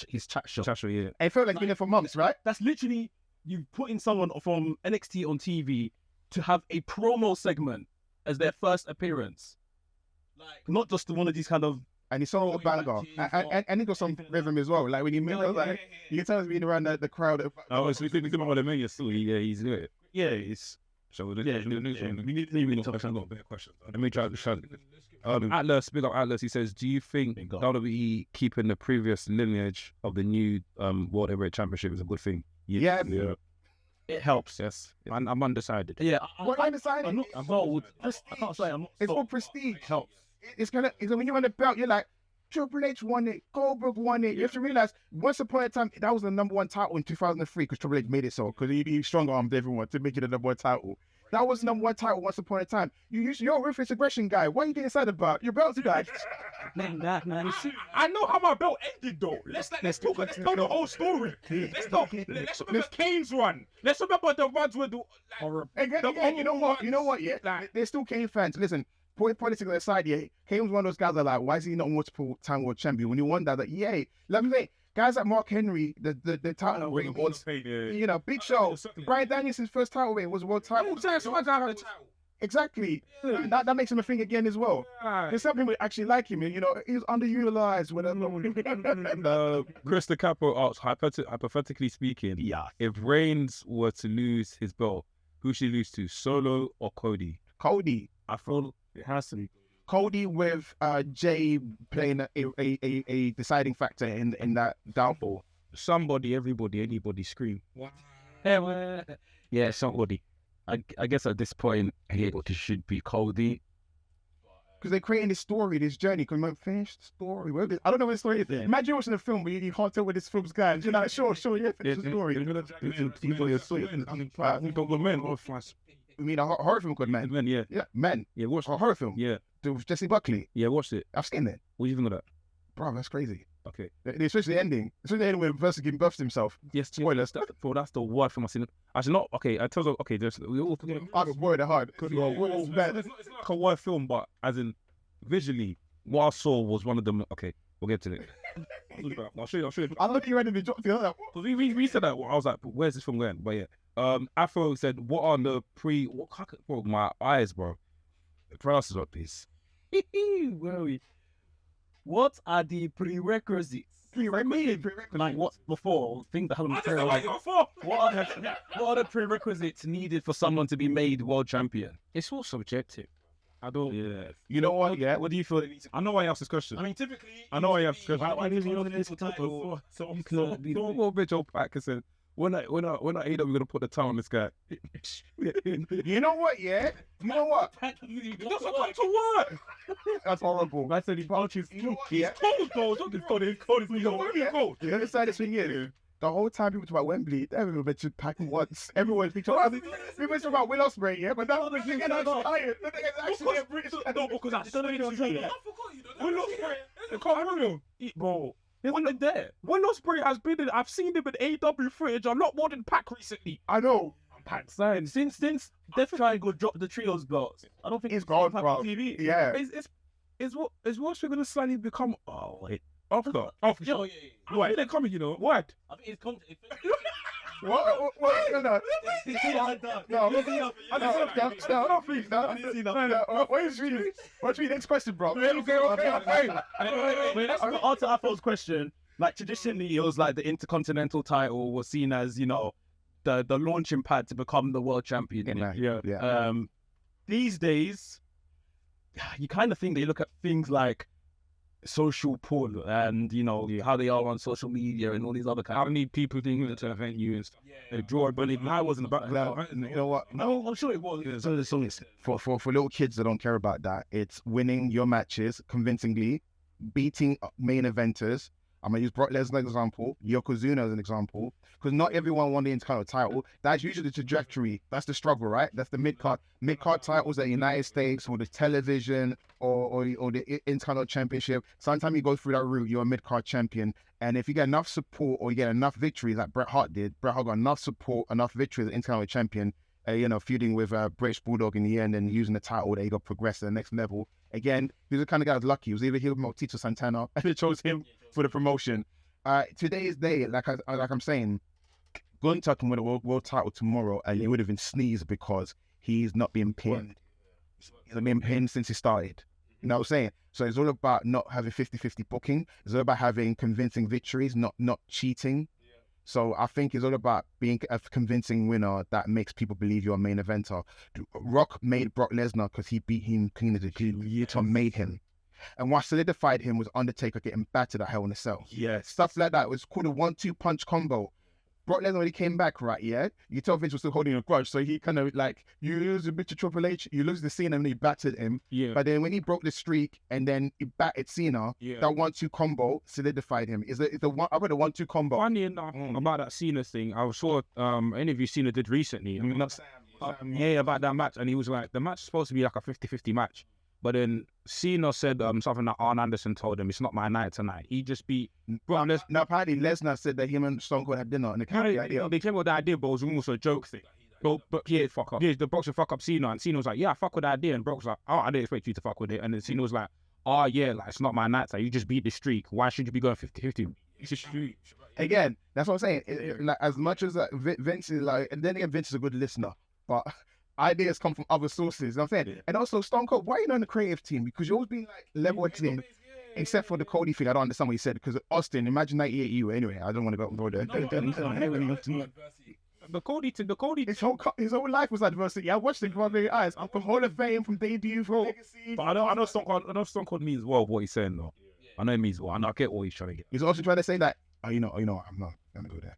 S5: his chat show.
S3: Yeah. It felt like been there for months, right?
S5: That's literally you putting someone from NXT on TV to have a promo segment as their first appearance, like not just one of these kind of.
S3: And he saw a banger, and he got some rhythm as well. Like when he made like you can tell he's been around the crowd.
S7: Oh, so we think about him, he's doing it.
S5: Yeah, it's.
S7: So we need to talk about better questions. Let me try to show. Atlas, big up Atlas. He says, "Do you think WWE keeping the previous lineage of the new World Heavyweight Championship is a good thing?"
S3: Yeah.
S5: It helps.
S7: Yes, I'm undecided.
S5: Yeah,
S3: I'm undecided.
S5: I'm not. I can't say I'm not.
S3: It's all prestige.
S5: It helps.
S3: It's when you're on the belt, you're like, Triple H won it, Goldberg won it. You have to realize, once upon a time, that was the #1 title in 2003 because Triple H made it so, because he strong-armed everyone to make it a #1 title. That was the #1 title once upon a time. You're a ruthless aggression guy. What are you getting excited about? Your belt's guy.
S6: I know how my belt ended though. Let's tell the whole story. Let's remember Kane's run. Let's remember the runs with
S3: you know what? Yeah, they're still Kane fans. Listen. Politics aside, yeah, Kane was one of those guys that like, why is he not multiple time world champion? When he won that, yay. Let me say, guys like Mark Henry, the title ring was, Big Show. Bryan Danielson's first title ring was world title. Exactly. Yeah. That makes him a thing again as well. There's some people actually like him, he was underutilized, whatever.
S7: Chris the Capo asks, hypothetically speaking, if Reigns were to lose his belt, who should he lose to, Solo or Cody?
S3: Cody.
S5: I feel it has to be
S3: Cody with Jay playing a deciding factor in that downfall.
S5: Somebody, everybody, anybody scream. What? Yeah, somebody. I guess at this point, it should be Cody.
S3: Because they're creating this story, this journey. Because we finish the story. I don't know what the story is. Yeah. Imagine watching a film where you can't tell where this film's going. You're like, sure, finish the story. You mean a horror film called Men?
S7: Men, yeah.
S3: Yeah, Men.
S7: Yeah, watch
S3: a horror film.
S7: Yeah.
S3: With Jesse Buckley.
S7: Yeah, watched it.
S3: I've seen it.
S7: What do you think of that?
S3: Bro, that's crazy.
S7: Okay.
S3: Especially the ending. Especially the ending where Versus giving birth to himself.
S7: Yes, spoilers. That's the worst film I've seen. Actually, not. Okay, I tell you, okay, we all forget.
S3: I was worried hard.
S7: It's like a word film, but as in visually, what I saw was one of them. Okay, we'll get to it. I'll show you.
S3: I look you ready to drop the other.
S7: We said that. I was like, where's this film going? But yeah. Afro said, what are the bro, my eyes, bro. Pronounce it like this.
S5: Where are we? What are the prerequisites? Like what's before? Think the hell what are the prerequisites needed for someone to be made world champion?
S6: It's all subjective. I don't.
S5: Yeah.
S8: You know what? Yeah.
S5: What do you feel it needs?
S6: I know why you asked this question.
S4: I mean, typically,
S6: I know why you asked this question. What bitch old Patterson? When AEW gonna put the tongue on this guy?
S3: You know what? Yeah. You know what?
S6: He doesn't come to work.
S3: That's horrible.
S6: I said he punches.
S3: You know what?
S6: He's
S3: Yeah.
S6: cold though. Don't get cold. He's cold. He's cold.
S3: The other side of thing is, the whole time people talk about Wembley, everyone mentioned packing once. Everyone's been talking about Willow spray, yeah, but that was the thing that I was tired. The thing is actually a British.
S6: No, because I don't know what you're Willow spray. I can't remember. Bro. He wasn't there. Willow spray has been in. I've seen him in AEW footage. I'm not more than Pac recently.
S3: I know.
S6: Pac
S5: Since Death Triangle dropped the trios belts, I don't think
S3: It's gone,
S5: Pac
S3: bro.
S5: on TV.
S3: Yeah.
S6: Is what's going to slightly become?
S5: Oh wait.
S6: Off the.
S5: Yeah.
S6: Why they're coming? You know what?
S5: I think it's content.
S3: What? No. What's your next question, bro?
S5: Wait, let's answer Afro's question. Like traditionally, it was like the Intercontinental title was seen as, you know, the launching pad to become the world champion.
S3: Yeah.
S5: These days, you kind of think they look at things like social pull and, you know, how they are on social media and all these other kind
S6: How many people think to event you and stuff? They draw, but I wasn't about that.
S8: You know what?
S5: No, I'm sure it was.
S8: So the song is for little kids that don't care about that. It's winning your matches convincingly, beating main eventers. I'm gonna use Brock Lesnar as an example, Yokozuna as an example, because not everyone won the Intercontinental title. That's usually the trajectory. That's the struggle, right? That's the mid card titles at the United States or the television or the Intercontinental Championship. Sometimes you go through that route, you're a mid card champion, and if you get enough support or you get enough victories, like Bret Hart did, Bret Hart got enough support, enough victories as Intercontinental Champion. Feuding with British Bulldog in the end and using the title that he got progressed to the next level. Again, he was the kind of guy that was lucky. He was either here with Tito Santana and they chose him for the promotion. Today's day, like I'm saying, Gunther can win a world title tomorrow and he would have been sneezed because he's not being pinned. He's not being pinned since he started. You know what I'm saying? So it's all about not having 50-50 booking. It's all about having convincing victories, not cheating. So I think it's all about being a convincing winner that makes people believe you're a main eventer. Rock made Brock Lesnar because he beat him clean as a G. Made him. And what solidified him was Undertaker getting battered at Hell in a Cell.
S5: Yeah.
S8: Stuff like that. It was called a 1-2 punch combo. Brock Lesnar, when he came back, right, yeah, you tell Vince was still holding a grudge. So he kind of like, you lose a bit to Triple H, you lose the Cena and he battered him.
S6: Yeah.
S8: But then when he broke the streak and then he batted Cena, that 1-2 combo solidified him. I read a 1-2 combo.
S6: Funny enough about that Cena thing, I saw an interview Cena did recently. I mean, about that match, and he was like, the match is supposed to be like a 50-50 match. But then Cena said something that Arn Anderson told him, it's not my night tonight. He just beat Brock Lesnar.
S8: Now, apparently Lesnar said that him and Stone Cold had dinner and they came with the idea.
S6: They came with the idea, but it was almost a joke thing. But yeah, fuck up. Yeah, the Brock should fuck up Cena, and Cena was like, yeah, I fuck with the idea, and Brock was like, oh, I didn't expect you to fuck with it, and then Cena was like, oh yeah, like it's not my night, like you just beat the streak. Why should you be going 50-50? It's a streak.
S8: Again, that's what I'm saying. Like as much as Vince is like, and then again, Vince is a good listener, but ideas come from other sources. You know what I'm saying? And also Stone Cold, why are you not in the creative team? Because you're always being like level team. Except for the Cody thing, I don't understand what he said. Because Austin, imagine 98 you. Anyway, I don't want to go there.
S6: The Cody.
S3: His whole life was adversity. I watched it with my very eyes. I'm from Hall of Fame, from debut, from legacy.
S6: But I know Stone Cold means well what he's saying though. I know it means well, and I get what he's trying to get.
S8: He's also trying to say that, I'm not gonna go there.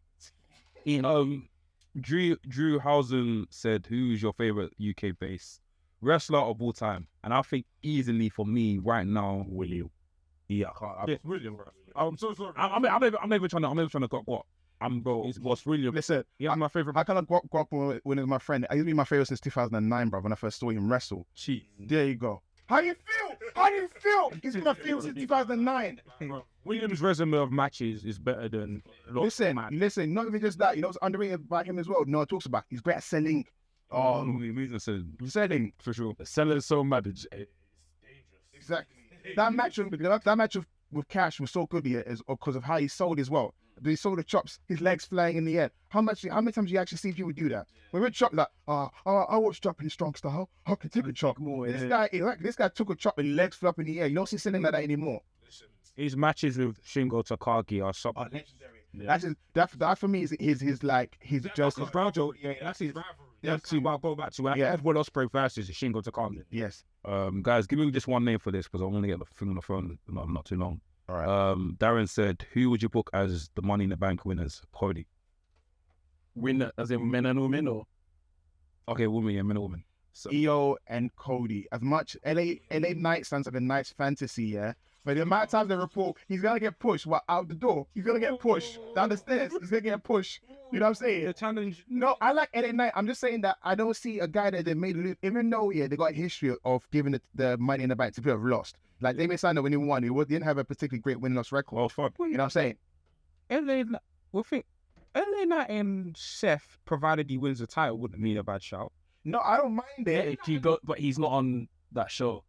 S6: Drew Housen said, "Who's your favorite UK-based wrestler of all time?" And I think easily for me right now, Willow. Yeah,
S4: William, bro. I'm so sorry.
S6: I'm never trying to go what. What's William?
S8: Listen,
S6: yeah, my favorite.
S8: I kind of grew up when it was my friend. He's been my favorite since 2009, bro. When I first saw him wrestle.
S6: Jeez.
S8: There you go.
S3: How you feel? He's been a field since 2009.
S6: William's resume of matches is better than.
S8: Listen. Not even just that. You know what's underrated about him as well? No one talks about. He's great at selling. Selling
S6: for sure. The seller's so mad. It's dangerous.
S8: Exactly. That match with Cash was so good here because of how he sold as well.
S3: they saw the chops, his legs flying in the air. How many times do you actually see people do that? When we chop like, I watch Japanese strong style. I can take a chop. This guy took a chop and legs flew up in the air. You don't see something like that anymore.
S6: His matches with Shingo Takagi are so
S3: legendary. That for me is his
S6: Joker. Yeah, that's his rivalry. That's what I'll go back to. Edward Ospreay versus Shingo Takagi.
S3: Yes.
S7: Guys, give me just one name for this because I want to get the thing on the phone. Not too long.
S3: All right.
S7: Darren said, "Who would you book as the Money in the Bank winners?" Cody.
S5: Winner as in men and women, or
S7: Okay, women, yeah, men and women.
S3: So, EO and Cody. As much LA Knight sounds like a nice fantasy, yeah. But the amount of times they report, he's gonna get pushed out the door. He's gonna get pushed down the stairs. He's gonna get pushed. You know what I'm saying?
S6: The challenge.
S3: No, I like LA Knight. I'm just saying that I don't see a guy that they made lose, even though they got a history of giving the Money in the Bank to people who have lost. Like they may sign that when he won, he didn't have a particularly great win-loss record.
S7: Well, fuck.
S3: You know what I'm saying?
S6: LA Knight and Seth, provided he wins the title, wouldn't mean a bad shout.
S3: No, I don't mind it.
S5: But he's not on that show.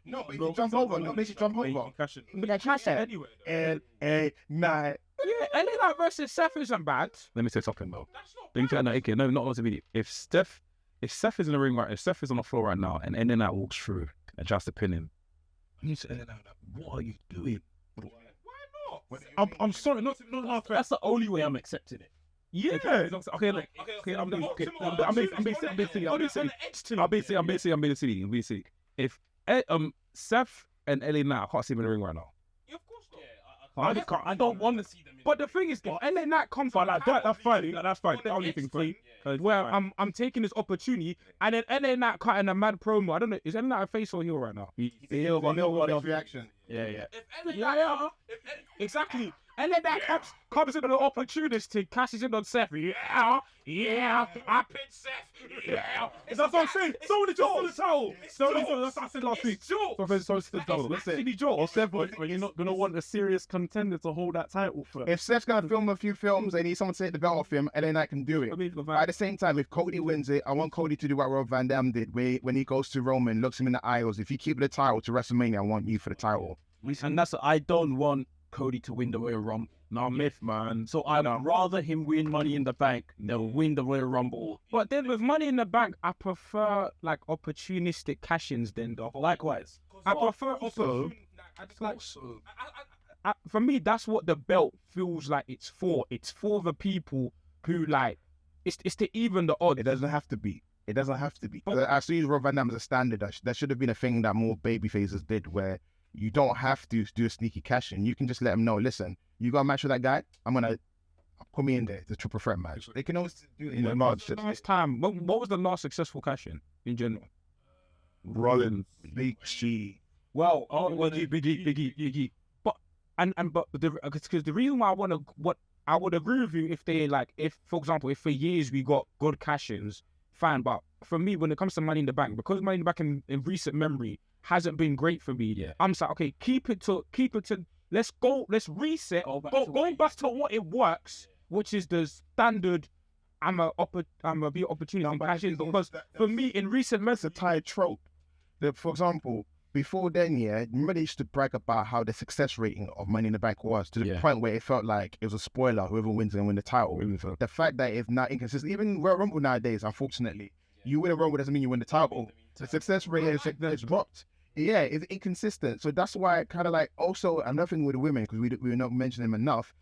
S3: No, but he jump over. No, he jump over.
S6: But I can't say anyway.
S3: LA Knight.
S6: Yeah, LA Knight versus Seth isn't bad.
S7: Let me say something though. No, not on TV. If Seth is in the ring if Seth is on the floor right now and LA Knight walks through and tries to pin him, you say, "What are you doing?"
S5: I'm sorry, not that's the only way I'm accepting it.
S6: Yeah.
S7: I'm being silly. If Seth and LA Knight, I can't see him in the ring right now.
S6: Yeah, of course not.
S5: I don't want to see them.
S6: But the thing is, if LA Knight comes for like that, that's fine. That's fine. The only thing for me. Where I'm taking this opportunity, and then LA Knight cutting a mad promo. I don't know, is LA Knight a face or heel right now?
S3: Heel, but reaction.
S5: Yeah.
S6: Exactly. LA Knight comes in an opportunity, cashes in on Seth. I pinned Seth. That's what I'm saying. So the Joe. That's what I said last week. Joe.
S5: Or Seth, you're not gonna want a serious contender to hold that title for.
S3: If Seth's gonna film a few films, they need someone to take the belt off him, LA Knight can do it. But at the same time, if Cody wins it, I want Cody to do what Rob Van Dam did, when he goes to Roman, looks him in the aisles. If you keep the title to WrestleMania, I want you for the title.
S5: And I don't want Cody to win the Royal Rumble.
S7: No, myth, man.
S5: So I'd rather him win Money in the Bank than win the Royal Rumble.
S6: But then with Money in the Bank, I prefer like opportunistic cash-ins than the whole.
S5: Likewise.
S6: I prefer also. For me, that's what the belt feels like it's for. It's for the people who like. It's to even the odds.
S3: It doesn't have to be. I see Rob Van Dam as a standard. That should have been a thing that more babyfaces did, where you don't have to do a sneaky cash in. You can just let them know, listen, you got a match with that guy, I'm going to put me in there. It's a triple threat match. They can always do it in the match.
S6: Last time, what was the last successful cash in general?
S3: Rollins, Big G.
S6: Well, Biggie. But because the reason why I would agree with you if for example, if for years we got good cash-ins, fine. But for me, when it comes to Money in the Bank, because Money in the Bank in recent memory hasn't been great for me. Yeah. I'm saying, okay, keep it to let's reset. Going back to what it works, which is the standard. I'm a be opportunity and cash in, because for me in recent memory,
S3: it's a tired trope. For example, before then, remember they used to brag about how the success rating of Money in the Bank was, to the point where it felt like it was a spoiler. Whoever wins and win the title. The fact that it's not inconsistent, even Royal Rumble nowadays, unfortunately, you win a Rumble doesn't mean you win the title. The success rate has dropped. Yeah, it's inconsistent. So that's why I kind of like, also another thing with women, because we're not mentioning them enough.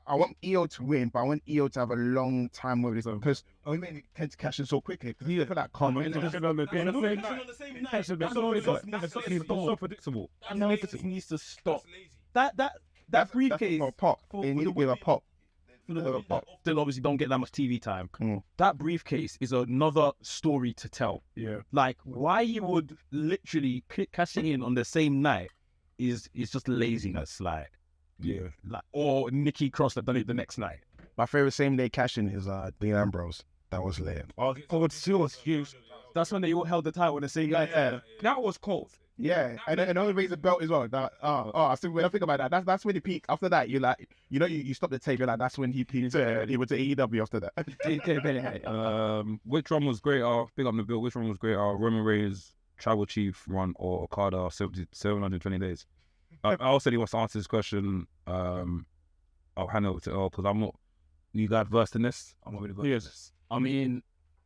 S3: I want EO to win, but I want EO to have a long time with this, because women tend to cash in so quickly. Because you feel like comment.
S5: It's so predictable. It needs to stop. That briefcase.
S3: Pop. It needs to be a pop.
S5: Still obviously don't get that much TV time. That briefcase is another story to tell.
S7: Yeah.
S5: Like why you would literally cash it in on the same night is just laziness. Like or Nikki Cross that done it the next night.
S3: My favorite same day cash-in is Dean Ambrose. That was lit.
S5: It's huge. That's when they all held the title in the same night.
S6: That was cold.
S3: Yeah, and only raise the belt as well. So when I think about that, that's when he peaked. After that, you like, you stop the tape. You're like, that's when he peaked. He went to AEW after that.
S7: Which one was greater? Big up the bill. Which one was greater? Roman Reigns Tribal Chief run or Okada 720 days? I also said he wants to answer this question. I'll hand over to Earl because I'm not. You guys versed in this. I'm not really versed.
S6: Yes.
S7: I mean,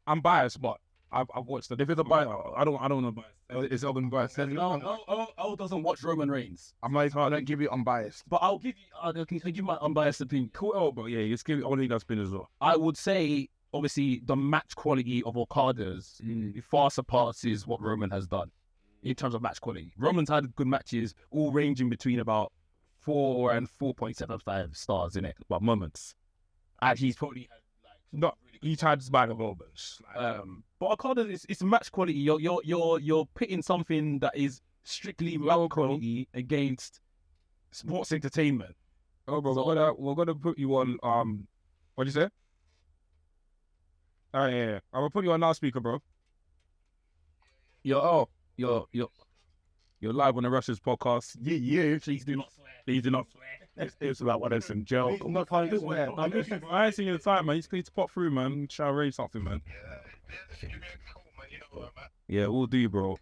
S6: I'm biased, but I've watched it. If it's a bias, I don't know bias. It's all been biased.
S5: Earl doesn't watch Roman Reigns.
S6: I don't give you unbiased.
S5: But I'll give you my unbiased opinion.
S6: Cool, Earl, bro. Yeah, just give it. I want to leave that spin as well.
S5: I would say, obviously, the match quality of Okada's far surpasses what Roman has done in terms of match quality. Roman's had good matches, all ranging between about 4 and 4.75 stars in it, but moments. And he's probably had
S6: No, he's had his bag of moments.
S5: but Okada, it's match quality. You're pitting something that is strictly match quality against sports entertainment.
S6: Oh, bro, we're gonna put you on. What'd you say? Yeah. I'm gonna put you on loudspeaker, bro.
S5: You're
S6: You're live on the Wrestlers podcast.
S5: you. Please do not swear.
S6: Please do not swear. It's about what it's in jail.
S5: I'm not trying to swear.
S6: I ain't seen you the time, man. You just need to pop through, man. Try to raise something, man. Yeah, we'll do, bro.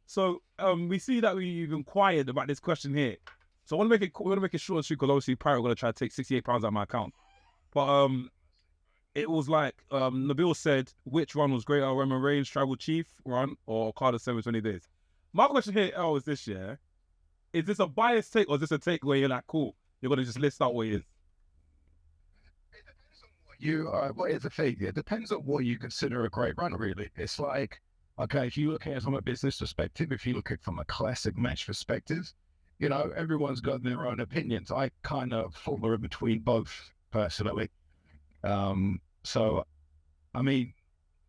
S6: So, we see that we've inquired about this question here. So I want to make it short and sweet because obviously Pirate going to try to take £68 out of my account. But it was like Nabil said, which run was greater, Roman Reigns Tribal Chief run or Okada 720 days? My question here, is this year. Is this a biased take or is this a take where you're like, cool, you're going to just list out what it is?
S7: What is the thing? It depends on what you consider a great run, really. It's like, okay, if you look at it from a business perspective, if you look at it from a classic match perspective, everyone's got their own opinions. I kind of fall in between both, personally. So, I mean,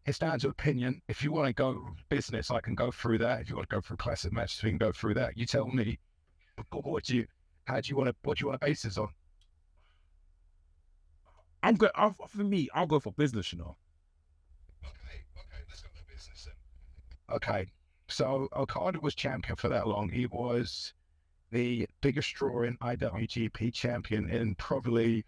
S7: it's down to opinion. If you want to go business, I can go through that. If you want to go through classic matches, we can go through that. You tell me, what do you want to base this on?
S6: For me, I'll go for business,
S7: Okay, let's go for business then. Okay, so Okada was champion for that long. He was the biggest draw in IWGP champion in probably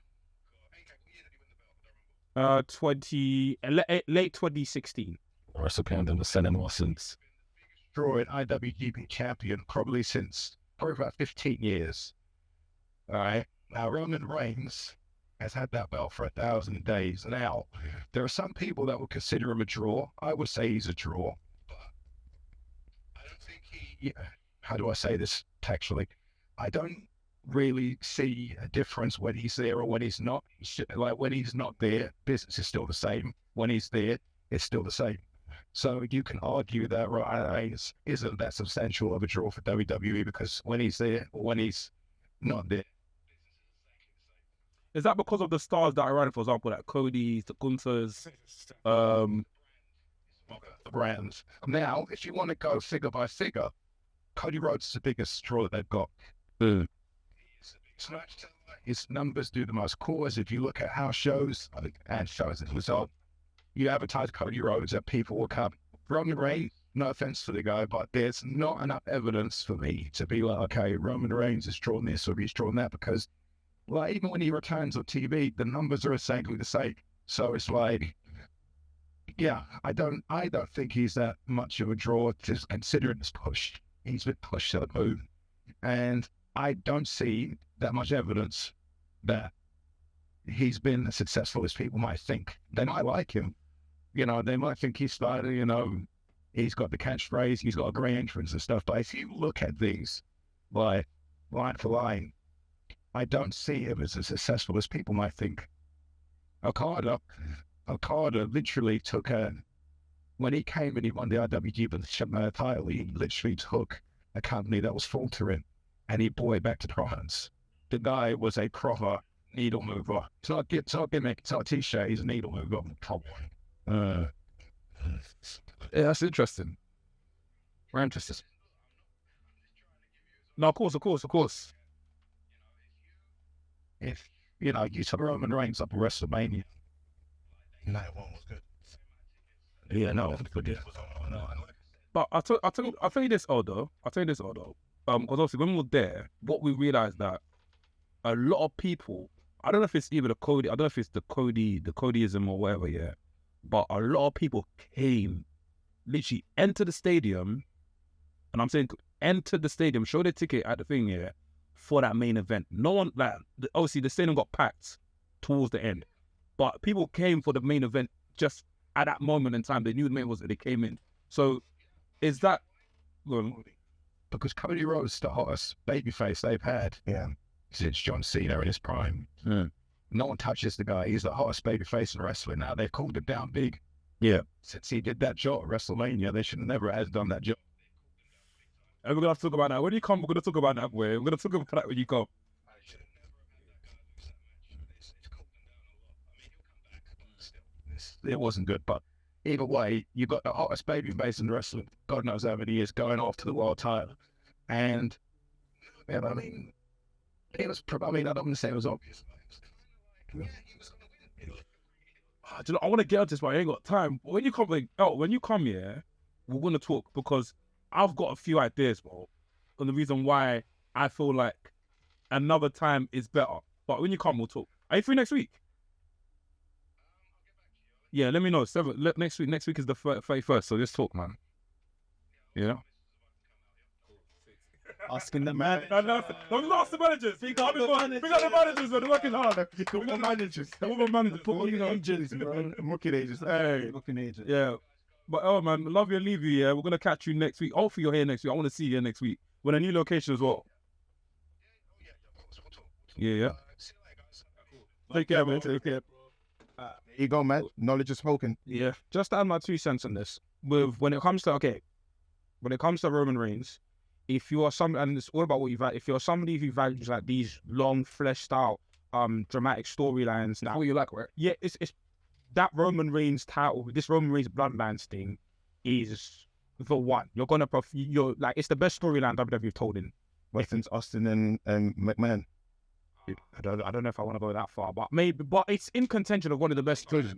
S6: late 2016.
S7: Wrestle Kingdom was sending Watson's draw in IWGP champion probably about 15 years. All right. Now Roman Reigns has had that belt for 1,000 days. Now there are some people that would consider him a draw. I would say he's a draw, but I don't think how do I say this textually? I don't really see a difference when he's there or when he's not. Like when he's not there, business is still the same. When he's there, it's still the same. So you can argue that Reigns isn't that substantial of a draw for WWE because when he's there or when he's not there.
S6: Is that because of the stars that are running, for example, like Cody's, the Gunther's,
S7: the brands? Now, if you want to go figure by figure, Cody Rhodes is the biggest draw that they've got. His numbers do the most cause. If you look at house shows and shows as a result, you advertise Cody Rhodes that people will come. Roman Reigns, no offense to the guy, but there's not enough evidence for me to be like, okay, Roman Reigns has drawn this or he's drawn that, because like even when he returns on TV, the numbers are essentially the same. So it's like, yeah, I don't think he's that much of a draw, just considering this push. He's been pushed to the moon. And I don't see that much evidence that he's been as successful as people might think. They might like him. They might think he's started, he's got the catchphrase, he's got a great entrance and stuff. But if you look at these, like, line for line, I don't see him as successful as people might think. Okada literally took when he came and he won the IWGP title, he literally took a company that was faltering and he brought it back to prominence. The guy was a proper needle mover. It's not a gimmick, it's not a t-shirt, he's a needle mover.
S6: Yeah, that's interesting. We're interested. No, of course.
S7: If, you took Roman Reigns up at WrestleMania. Night one was good. Yeah, no, it was good.
S6: But I'll tell you this, although. Because obviously when we were there, what we realized that a lot of people, I don't know if it's either the Codyism or whatever, yeah. But a lot of people came, literally enter the stadium, and I'm saying enter the stadium, show their ticket at the thing here,
S5: for that main event. No one, like, obviously the stadium got packed towards the end, but people came for the main event just at that moment in time. They knew the main was that they came in. So is that, well,
S7: Because Cody Rhodes is the hottest babyface they've had since John Cena in his prime. No one touches the guy. He's the hottest babyface in wrestling now. They've called him down big.
S5: Yeah.
S7: Since he did that job at WrestleMania, they should have never have done that job.
S5: And we're going to have to talk about that. When you come, we're going to talk about that. We're going to talk about that when you come.
S7: It wasn't good, but either way, you got the hottest babyface in wrestling. God knows how many years going off to the world title. And, man, I mean, it was, I don't want to say it was obvious.
S5: I want to get on this, but I ain't got time. When you come here, we're going to talk because I've got a few ideas, bro, on the reason why I feel like another time is better. But when you come, we'll talk. Are you free next week? Yeah, let me know. Next week is the 31st, so let's talk, man. Yeah.
S8: Asking the man.
S5: Don't ask the managers. We got the managers, they're working hard.
S8: The woman managers.
S5: The woman managers.
S8: Agents, bro. Booking agents.
S5: Hey.
S8: Booking agents.
S5: Yeah. But, oh, man, love you and leave you, yeah? We're going to catch you next week. Hopefully you're here next week. I want to see you here next week. With a new location as well. Yeah. Take care, man. Take care.
S8: There you go, man. Knowledge is spoken.
S6: Yeah, just to add my 2 cents on this. When it comes to Roman Reigns, if you are and it's all about what you value. If you're somebody who values like these long, fleshed out, dramatic storylines,
S5: That's what you like, right?
S6: yeah, it's that Roman Reigns title, this Roman Reigns bloodlines thing, is the one. You're like, it's the best storyline WWE told in.
S8: Since Austin and McMahon.
S6: I don't know if I want to go that far, but it's in contention of one of the best.
S8: Because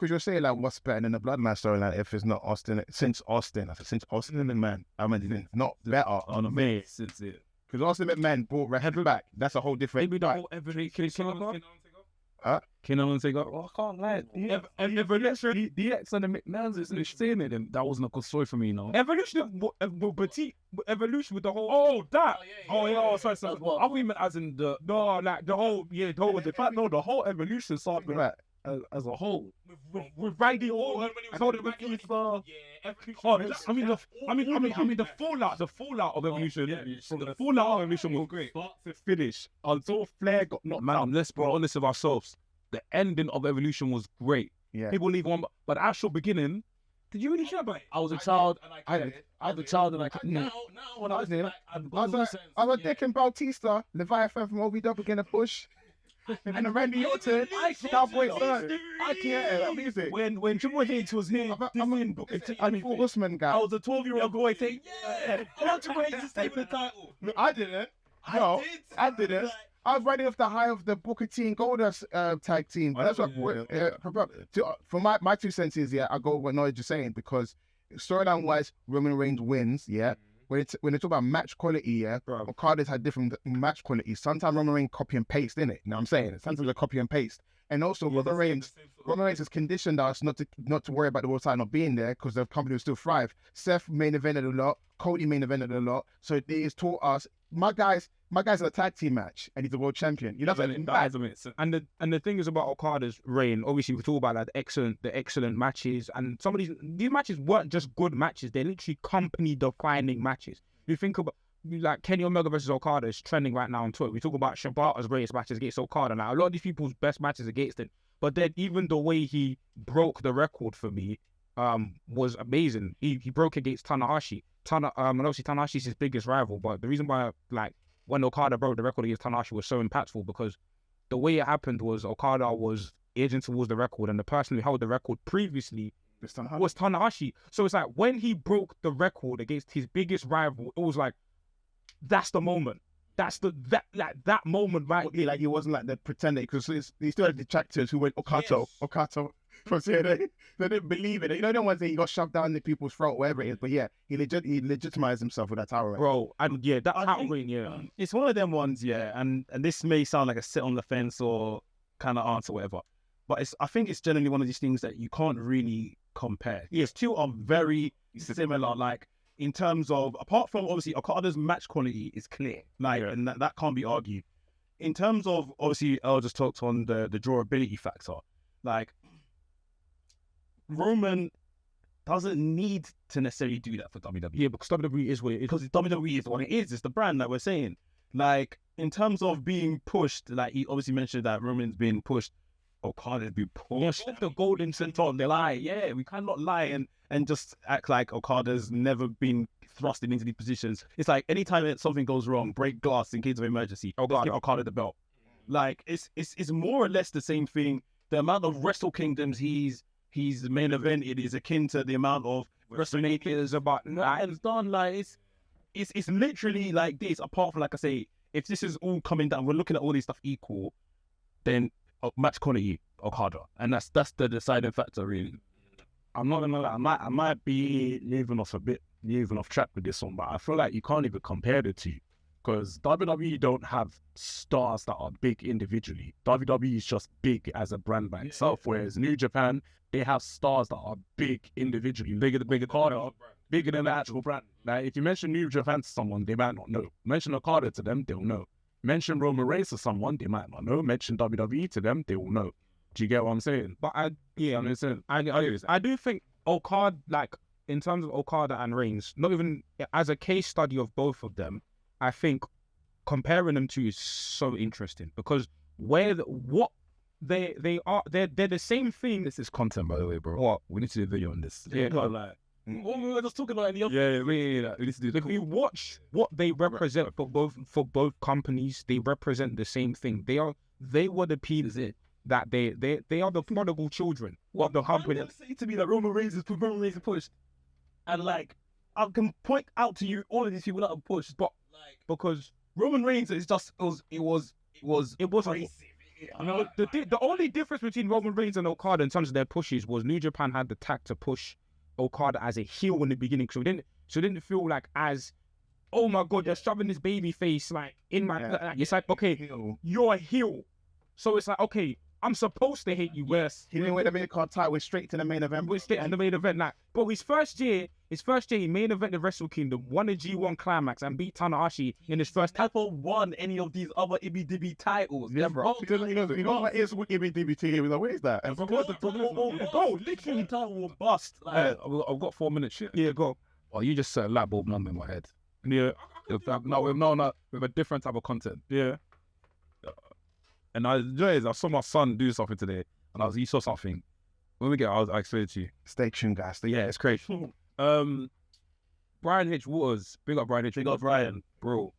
S8: you're saying like what's better than the Bloodline storyline if it's not Austin since Austin and McMahon. I mean, it's not better on me
S5: Since it.
S8: because Austin McMahon brought wrestling back. That's a whole different.
S5: Maybe the whole evolution. Keenan and Sega. Oh, I can't lie. The DX and the McMahons is insane in them. That wasn't a good story for me, no.
S6: Evolution with the whole.
S5: Oh, that. Sorry.
S6: Well,
S5: I mean, as in the whole evolution started
S8: Right.
S5: as a whole.
S6: with Randy Orton.
S5: I mean, the fallout of evolution. The fallout of evolution was great. Start to finish until Flair got knocked out. Let's be honest with ourselves. The ending of evolution was great.
S8: Yeah.
S5: People leave one, but the actual beginning. Did you really care about it? I was a child, and I was a child, and I couldn't. Now, when I was there,
S8: I was thinking Bautista, Leviathan from OVW getting a push. And the Randy Orton, Cowboy Cerrone. I can't music.
S5: When Triple H was here,
S8: I'm Full Usman guy.
S5: I was a 12-year-old boy saying, "Yeah, I want Triple H to stay with the title."
S8: I didn't. No, I didn't. I was riding off the high of the Booker T and Goldust tag team. That's what. For my 2 cents is, I go what Knowledge is saying because storyline wise, Roman Reigns wins. Yeah. When they talk about match quality, Okada's had different match quality. Sometimes Roman Reigns copy and paste, innit? You know what I'm saying? Sometimes they copy and paste. And also Roman Reigns has conditioned us not to worry about the world title not being there because the company will still thrive. Seth main evented a lot. Cody main evented a lot. So it has taught us, my guy's in a tag team match and he's the world champion. You know what
S6: And the thing is about Okada's reign, obviously we talk about like the excellent matches, and some of these matches weren't just good matches, they're literally company defining matches. You think about like Kenny Omega versus Okada is trending right now on Twitter. We talk about Shibata's greatest matches against Okada. Now a lot of these people's best matches against him, but then even the way he broke the record for me was amazing. He broke against Tanahashi. And obviously Tanahashi's his biggest rival, but the reason why when Okada broke the record against Tanahashi was so impactful because the way it happened was Okada was edging towards the record and the person who held the record previously was Tanahashi. So it's like when he broke the record against his biggest rival, it was like, that's the moment. That's that moment right there.
S8: Like he wasn't like the pretender because he still had detractors who went Okato from CNA. They didn't believe it. You know the ones that he got shoved down the people's throat, whatever it is. But yeah, he legitimized himself with that title reign.
S6: Bro, and yeah, that title reign,
S1: it's one of them ones, and this may sound like a sit on the fence or kind of answer, whatever. But I think it's generally one of these things that you can't really compare. Yes, two are very similar. Like
S5: in terms of, apart from obviously Okada's match quality is clear, like, and that can't be argued. In terms of, obviously, I just talked on the drawability factor. Like, Roman doesn't need to necessarily do that for WWE.
S6: Yeah, because WWE is what it is.
S5: Because WWE is what it is. It's the brand that we're saying. Like, in terms of being pushed, like, he obviously mentioned that Roman's been pushed. Okada's been pushed. The golden center, they lie. Yeah, we cannot lie and just act like Okada's never been thrusted into these positions. It's like anytime that something goes wrong, break glass in case of emergency, give Okada the belt. Like, it's more or less the same thing. The amount of Wrestle Kingdoms he's main evented is akin to the amount of WrestleMania is about. It's done. Like, it's literally like this. Apart from, like I say, if this is all coming down, we're looking at all these stuff equal, then match quality Okada, and that's the deciding factor, really.
S4: I'm not gonna lie, I might be leaving off track with this one, but I feel like you can't even compare the two, because WWE don't have stars that are big individually. WWE is just big as a brand by itself, whereas New Japan, they have stars that are big individually, bigger than the actual brand. Like, if you mention New Japan to someone, they might not know. Mention Okada to them, they'll know. Mention Roman Reigns to someone, they might not know. Mention WWE to them, they will know. Do you get what I'm saying?
S6: But I do think Okada, like, in terms of Okada and Reigns, not even as a case study of both of them, I think comparing them to is so interesting, because they're the same thing.
S7: This is content, by the way, bro.
S6: What?
S7: We need to do a video on this.
S6: Yeah,
S5: We were just talking about the other.
S7: Yeah, we need to do.
S6: If we watch what they represent for both companies, they represent the same thing. They were the people that they are the prodigal children of the company.
S5: Say to me that Roman Reigns is pushed, and like, I can point out to you all of these people that are pushed, but like,
S6: because
S5: Roman Reigns is just it was
S6: crazy. The only difference between Roman Reigns and Okada in terms of their pushes was New Japan had the tact to push Okada as a heel in the beginning, so it didn't feel like as, oh my god, you're shoving this baby face like in my. Like, it's like, okay, you're a heel, so it's like, okay, I'm supposed to hate you. Yes,
S8: He didn't win the main card title, went straight to the main event.
S6: we stay in the main event. Like, but his first year, he main evented Wrestle Kingdom, won a G1 climax, and beat Tanahashi in his first.
S5: never won any of these other ibby titles.
S8: Yeah, bro. You know what is DBT? He was like, where is that? And
S5: Bro, literally title will bust. Like,
S7: I've got 4 minutes. Shit.
S6: Yeah, go.
S7: Oh, you just set a light bulb number in my head.
S4: Yeah,
S7: No, with a different type of content.
S4: yeah.
S7: And I saw my son do something today, and he saw something. When we get, I'll explain it to you.
S8: Stay tuned, guys.
S7: Yeah, it's crazy. Brian H. Waters, big up Brian H.
S5: Big up Brian.
S7: bro.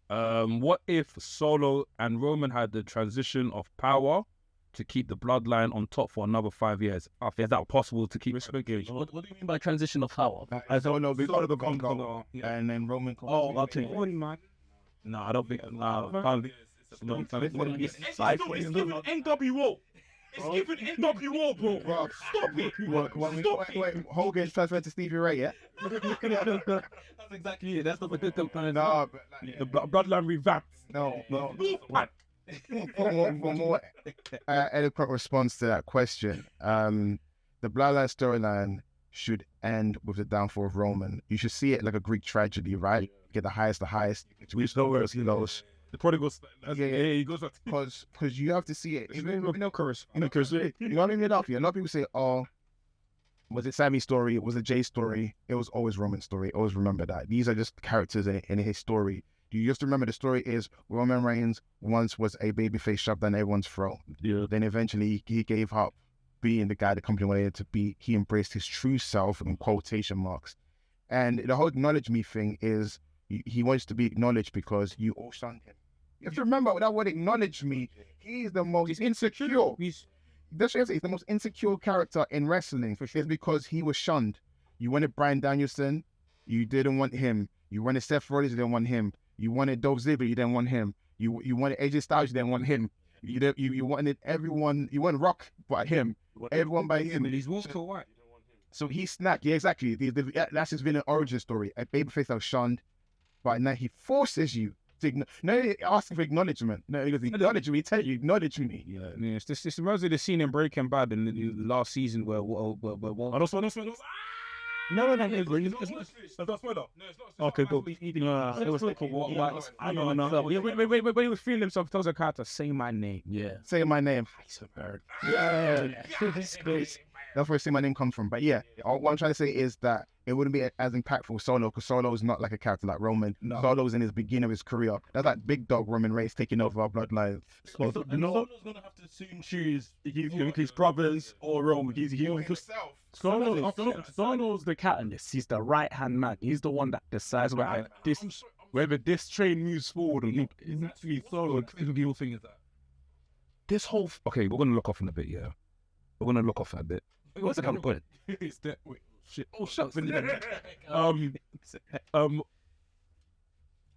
S7: What if Solo and Roman had the transition of power to keep the bloodline on top for another 5 years? Is that possible to keep?
S5: What do you mean by transition of power?
S8: I don't know. Because of the Gongo, and then Roman.
S5: Oh, okay.
S7: No, I don't think.
S5: It's giving NWO. It's giving NWO, bro. Stop it.
S8: Wait. Hogan's transferred to Stevie Ray, yeah?
S5: That's exactly it. That's not the good component.
S8: No, but like,
S4: The bloodline revamped.
S8: no. For more adequate response to that question, the bloodline storyline should end with the downfall of Roman. You should see it like a Greek tragedy, right? Get the highest.
S4: We just know where he goes. The prodigal. He goes back.
S8: Because you have to see it. Even no curse.
S4: You know,
S8: You know what I mean? A lot of people say, "Oh, was it Sammy's story? Was it Jay's story?" It was always Roman's story. Always remember that. These are just characters in his story. You just remember the story is Roman Reigns once was a babyface shoved down everyone's throat.
S4: Yeah.
S8: Then eventually he gave up being the guy the company wanted to be. He embraced his true self in quotation marks. And the whole acknowledge me thing is he wants to be acknowledged because you all shunned him. You have to remember that word acknowledge me. He's the most insecure. He's the most insecure character in wrestling. It's because he was shunned. You wanted Bryan Danielson, you didn't want him. You wanted Seth Rollins, you didn't want him. You wanted Dolph Ziggler, you didn't want him. You wanted AJ Styles, you didn't want him. You wanted everyone. You wanted Rock, but him. Everyone by him.
S6: He's Walter White.
S8: So he snapped. Yeah, exactly. That's his villain origin story. A babyface that was shunned, but now he forces you to asking for acknowledgement. No, he goes, acknowledge me. Tell you, acknowledge me.
S6: Yeah, this reminds me of the scene in Breaking Bad in the last season where
S4: I don't.
S5: No, it's not spoiler. Okay, cool. It was like a what? I don't know.
S6: Yeah, when he was feeling himself, tells a character, say my name.
S5: Yeah.
S8: Say my name.
S6: Heisenberg.
S8: Yeah. That's where Say My Name comes from. But yeah, what I'm trying to say is that it wouldn't be as impactful with Solo, because Solo is not like a character like Roman.
S5: No.
S8: Solo's in his beginning of his career. That's like big dog Roman Reigns taking over our bloodline.
S5: Solo's gonna have to soon choose his brothers or Roman. Solo's the catalyst. He's the right hand man. He's the one that decides whether this train moves forward or not. It's actually Solo. The whole thing is that
S7: This whole okay, we're gonna look off in a bit. Yeah, we're gonna look off in a bit. What's the kind of point?
S5: it's that wait, shit.
S7: Oh, shut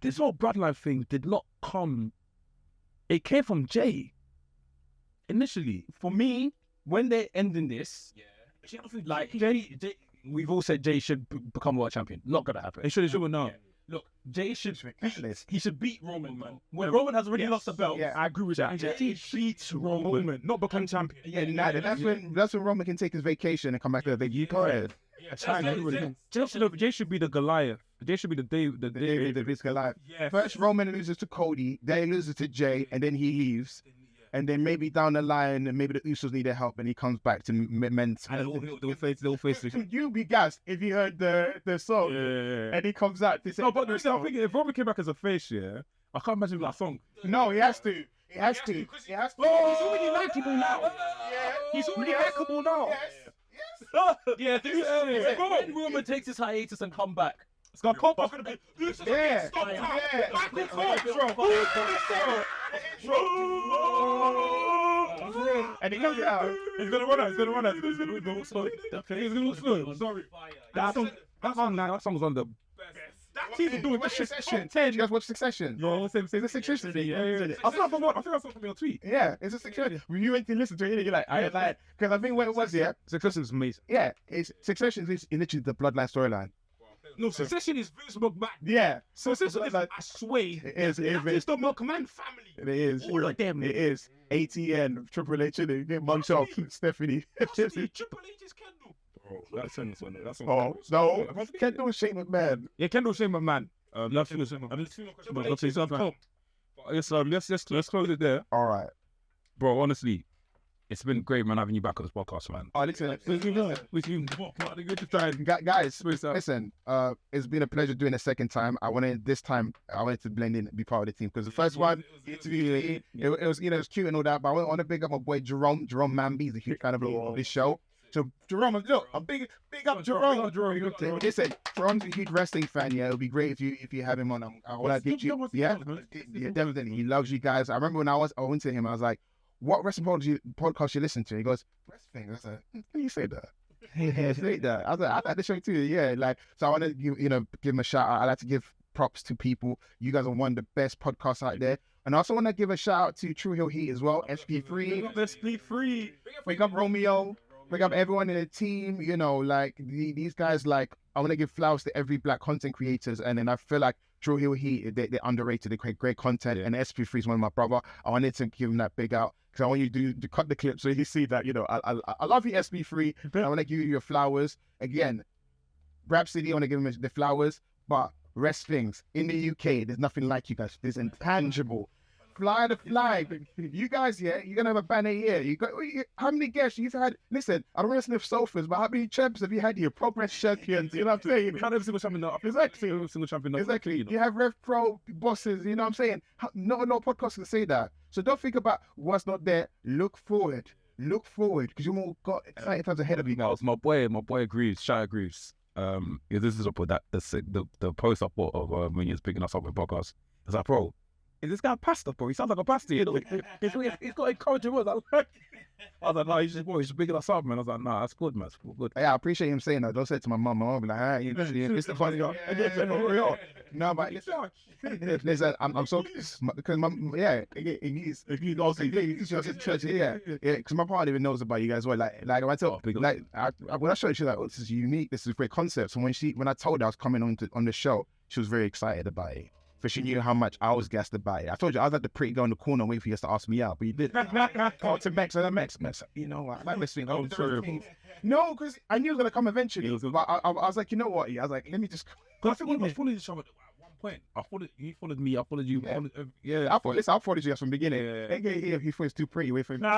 S5: This whole bloodline thing did not come. It came from Jay. Initially, for me, when they're ending this, like Jay, we've all said Jay should become world champion. Not gonna happen.
S6: They should know.
S5: Look, Jay should he should beat Roman, man. When Roman has already lost the belt,
S8: Yeah,
S6: I agree with that.
S5: Jay beats Roman.
S6: Not become champion.
S8: Yeah, that's when Roman can take his vacation and come back to the big. You go ahead.
S6: Jay should be the Goliath. Jay should be the David.
S8: The big Goliath.
S6: Yeah.
S8: First, Roman loses to Cody, then he loses to Jay, and then he leaves. And then maybe down the line, maybe the Usos need their help, and he comes back to men's.
S6: They'll face.
S8: You'd be gassed if you heard the song,
S6: Yeah.
S8: and he comes out. To say,
S6: No, but I'm thinking if Roman came back as a face, yeah, I can't imagine that song.
S8: no, he has to. He has to. He has to.
S6: He's already likable now.
S8: Yeah.
S6: He's already likable now.
S8: Yes.
S5: Yeah, when Roman takes his hiatus and come back.
S6: It's gonna pop up.
S8: Yeah. And he comes out.
S6: He's gonna run out. He's gonna go slow. Sorry. That song's on the best. That team doing this shit.
S8: Succession. You guys watch Succession?
S6: No, it's
S8: It's a Succession thing.
S6: I think I saw something on your tweet.
S8: Yeah, it's a Succession. When you went to listen to it, you're like, I like, because I think what it was, yeah,
S6: Succession's amazing.
S8: yeah, it's Succession is literally the bloodline storyline.
S6: No, Succession is Vince McMahon.
S8: Yeah,
S6: Succession is, I swear,
S8: it is.
S6: it's the McMahon family.
S8: It is.
S6: All of them.
S8: It is. ATN, Triple H, Munch off, Stephanie.
S6: Triple H is Kendall.
S7: That's
S8: Oh, no. Kendall and Shane McMahon.
S6: Yeah, Kendall Shane McMahon. Nothing to say.
S7: Let's close it there,
S8: All right.
S7: bro. Honestly, it's been great, man, having you back on this podcast, man.
S8: Oh, listen.
S6: Guys,
S8: Guys, listen, it's been a pleasure doing it a second time. I wanted to blend in and be part of the team, because the first one, it was, it was cute and all that, but I want to big up my boy Jerome Mamby. He's a huge fan of this show. So Jerome, look, I'm big up Jerome. Listen, Jerome's a huge wrestling fan. Yeah, it would be great if you have him on. I want to get you. Yeah, definitely. He loves you guys. I remember when I went to him, I was like, "What wrestling podcast you listen to?" He goes, "Wrestling." I was like, "How you say that?" Yeah, say that. I was like, "I like the show too." Yeah, like, so I want to give him a shout out. I like to give props to people. You guys are one of the best podcasts out there. And I also want to give a shout out to True Hill Heat as well. SP3.
S6: SP3.
S8: Wake up Romeo. Bring up everyone in the team, like these guys. Like, I want to give flowers to every black content creators, and then I feel like True Hill Heat, they're underrated. They create great content, and SP3 is one of my brother. I wanted to give him that big out because I want you to cut the clip so you see that I love you, SP3. I want to give you your flowers again. Rhapsody, I want to give him the flowers, but WRESTHINGS in the UK, there's nothing like you guys. There's intangible. Fly the flag. You guys, yeah, you're going to have a banner here. How many guests you've had? Listen, I don't want to sniff sofas, but how many champs have you had here? Progress champions, you know what I'm saying?
S6: Can't every single champion up.
S8: Exactly.
S6: Every single champion up.
S8: Exactly. You have Rev Pro bosses, you know what I'm saying? Not a lot of podcasts can say that. So don't think about what's not there. Look forward, because you all got exciting times ahead of you guys.
S7: My boy agrees. Shy agrees. This is up that the post I put of when he was picking us up with podcasts. It's like, bro, is this guy a pastor, bro? He sounds like a pastor. He's got encouraging words. I was like, no, he's just picking us up, man. I was like, nah, that's good, man. That's good.
S8: Yeah, I appreciate him saying that. Don't say it to my mum. My mum will be like, ah, it's the funny guy. No, but listen, I'm so, because he's also church, yeah, because my partner even knows about you guys. Well, like I tell, when I showed her, she's like, oh, this is unique. This is a great concept. So when I told her I was coming on the show, she was very excited about it. For she knew how much I was gassed about it. I told you I was like the pretty girl in the corner waiting for you to ask me out, but you did. Oh, to Mex, you know what? I like listening. Oh, sorry. No, because I knew it was gonna come eventually. But I was like, you know what? I was like, let me just.
S7: I think we followed each other at one point. You followed me. I followed you.
S8: I followed you from the beginning. Yeah. He thought it's too pretty. Wait for him.
S7: No,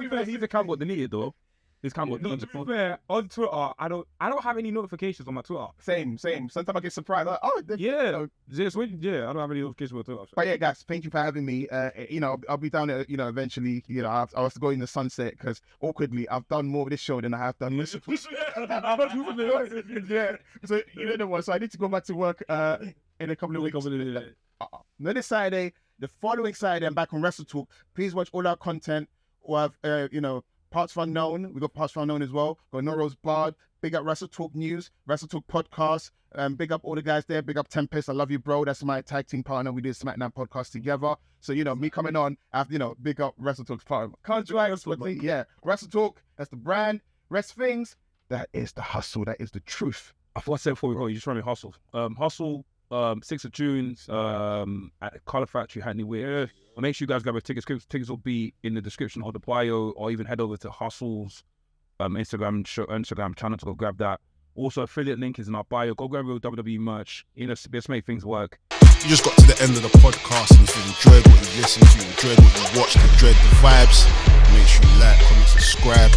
S7: but he's a cowboy. The needed though. This kind of
S6: to be fair, on Twitter, I don't have any notifications on my Twitter.
S8: Same. Sometimes I get surprised. Like, I don't
S6: have any notifications on Twitter.
S8: But yeah, guys, thank you for having me. I'll be down there. Eventually. I have to go in the sunset because awkwardly, I've done more of this show than I have done this. Yeah. So you know what? So I need to go back to work in a couple of weeks. No, this Saturday, the following Saturday, I'm back on Wrestle Talk. Please watch all our content. We'll have Parts of Unknown. We got Parts of Unknown as well. Got No Rose Bard. Big up Wrestle Talk News, Wrestle Talk Podcast. Big up all the guys there. Big up Tempest. I love you, bro. That's my tag team partner. We did SmackDown podcast together. So me coming on after big up Wrestle Talk's part. Can't drag us, yeah. Wrestle Talk. That's the brand. Rest Things. That is the hustle. That is the truth.
S7: I thought I said before we go, you just running Hustle. Hustle. 6th of June at the Colour Factory, Hackney Way. Make sure you guys grab your tickets. Tickets will be in the description of the bio, or even head over to Hustle's Instagram channel to go grab that. Also, affiliate link is in our bio. Go grab your WWE merch. Let's make things work.
S2: You just got to the end of the podcast, and if you enjoyed what you listened to, enjoyed what you watched, enjoyed the vibes, make sure you like, comment, subscribe.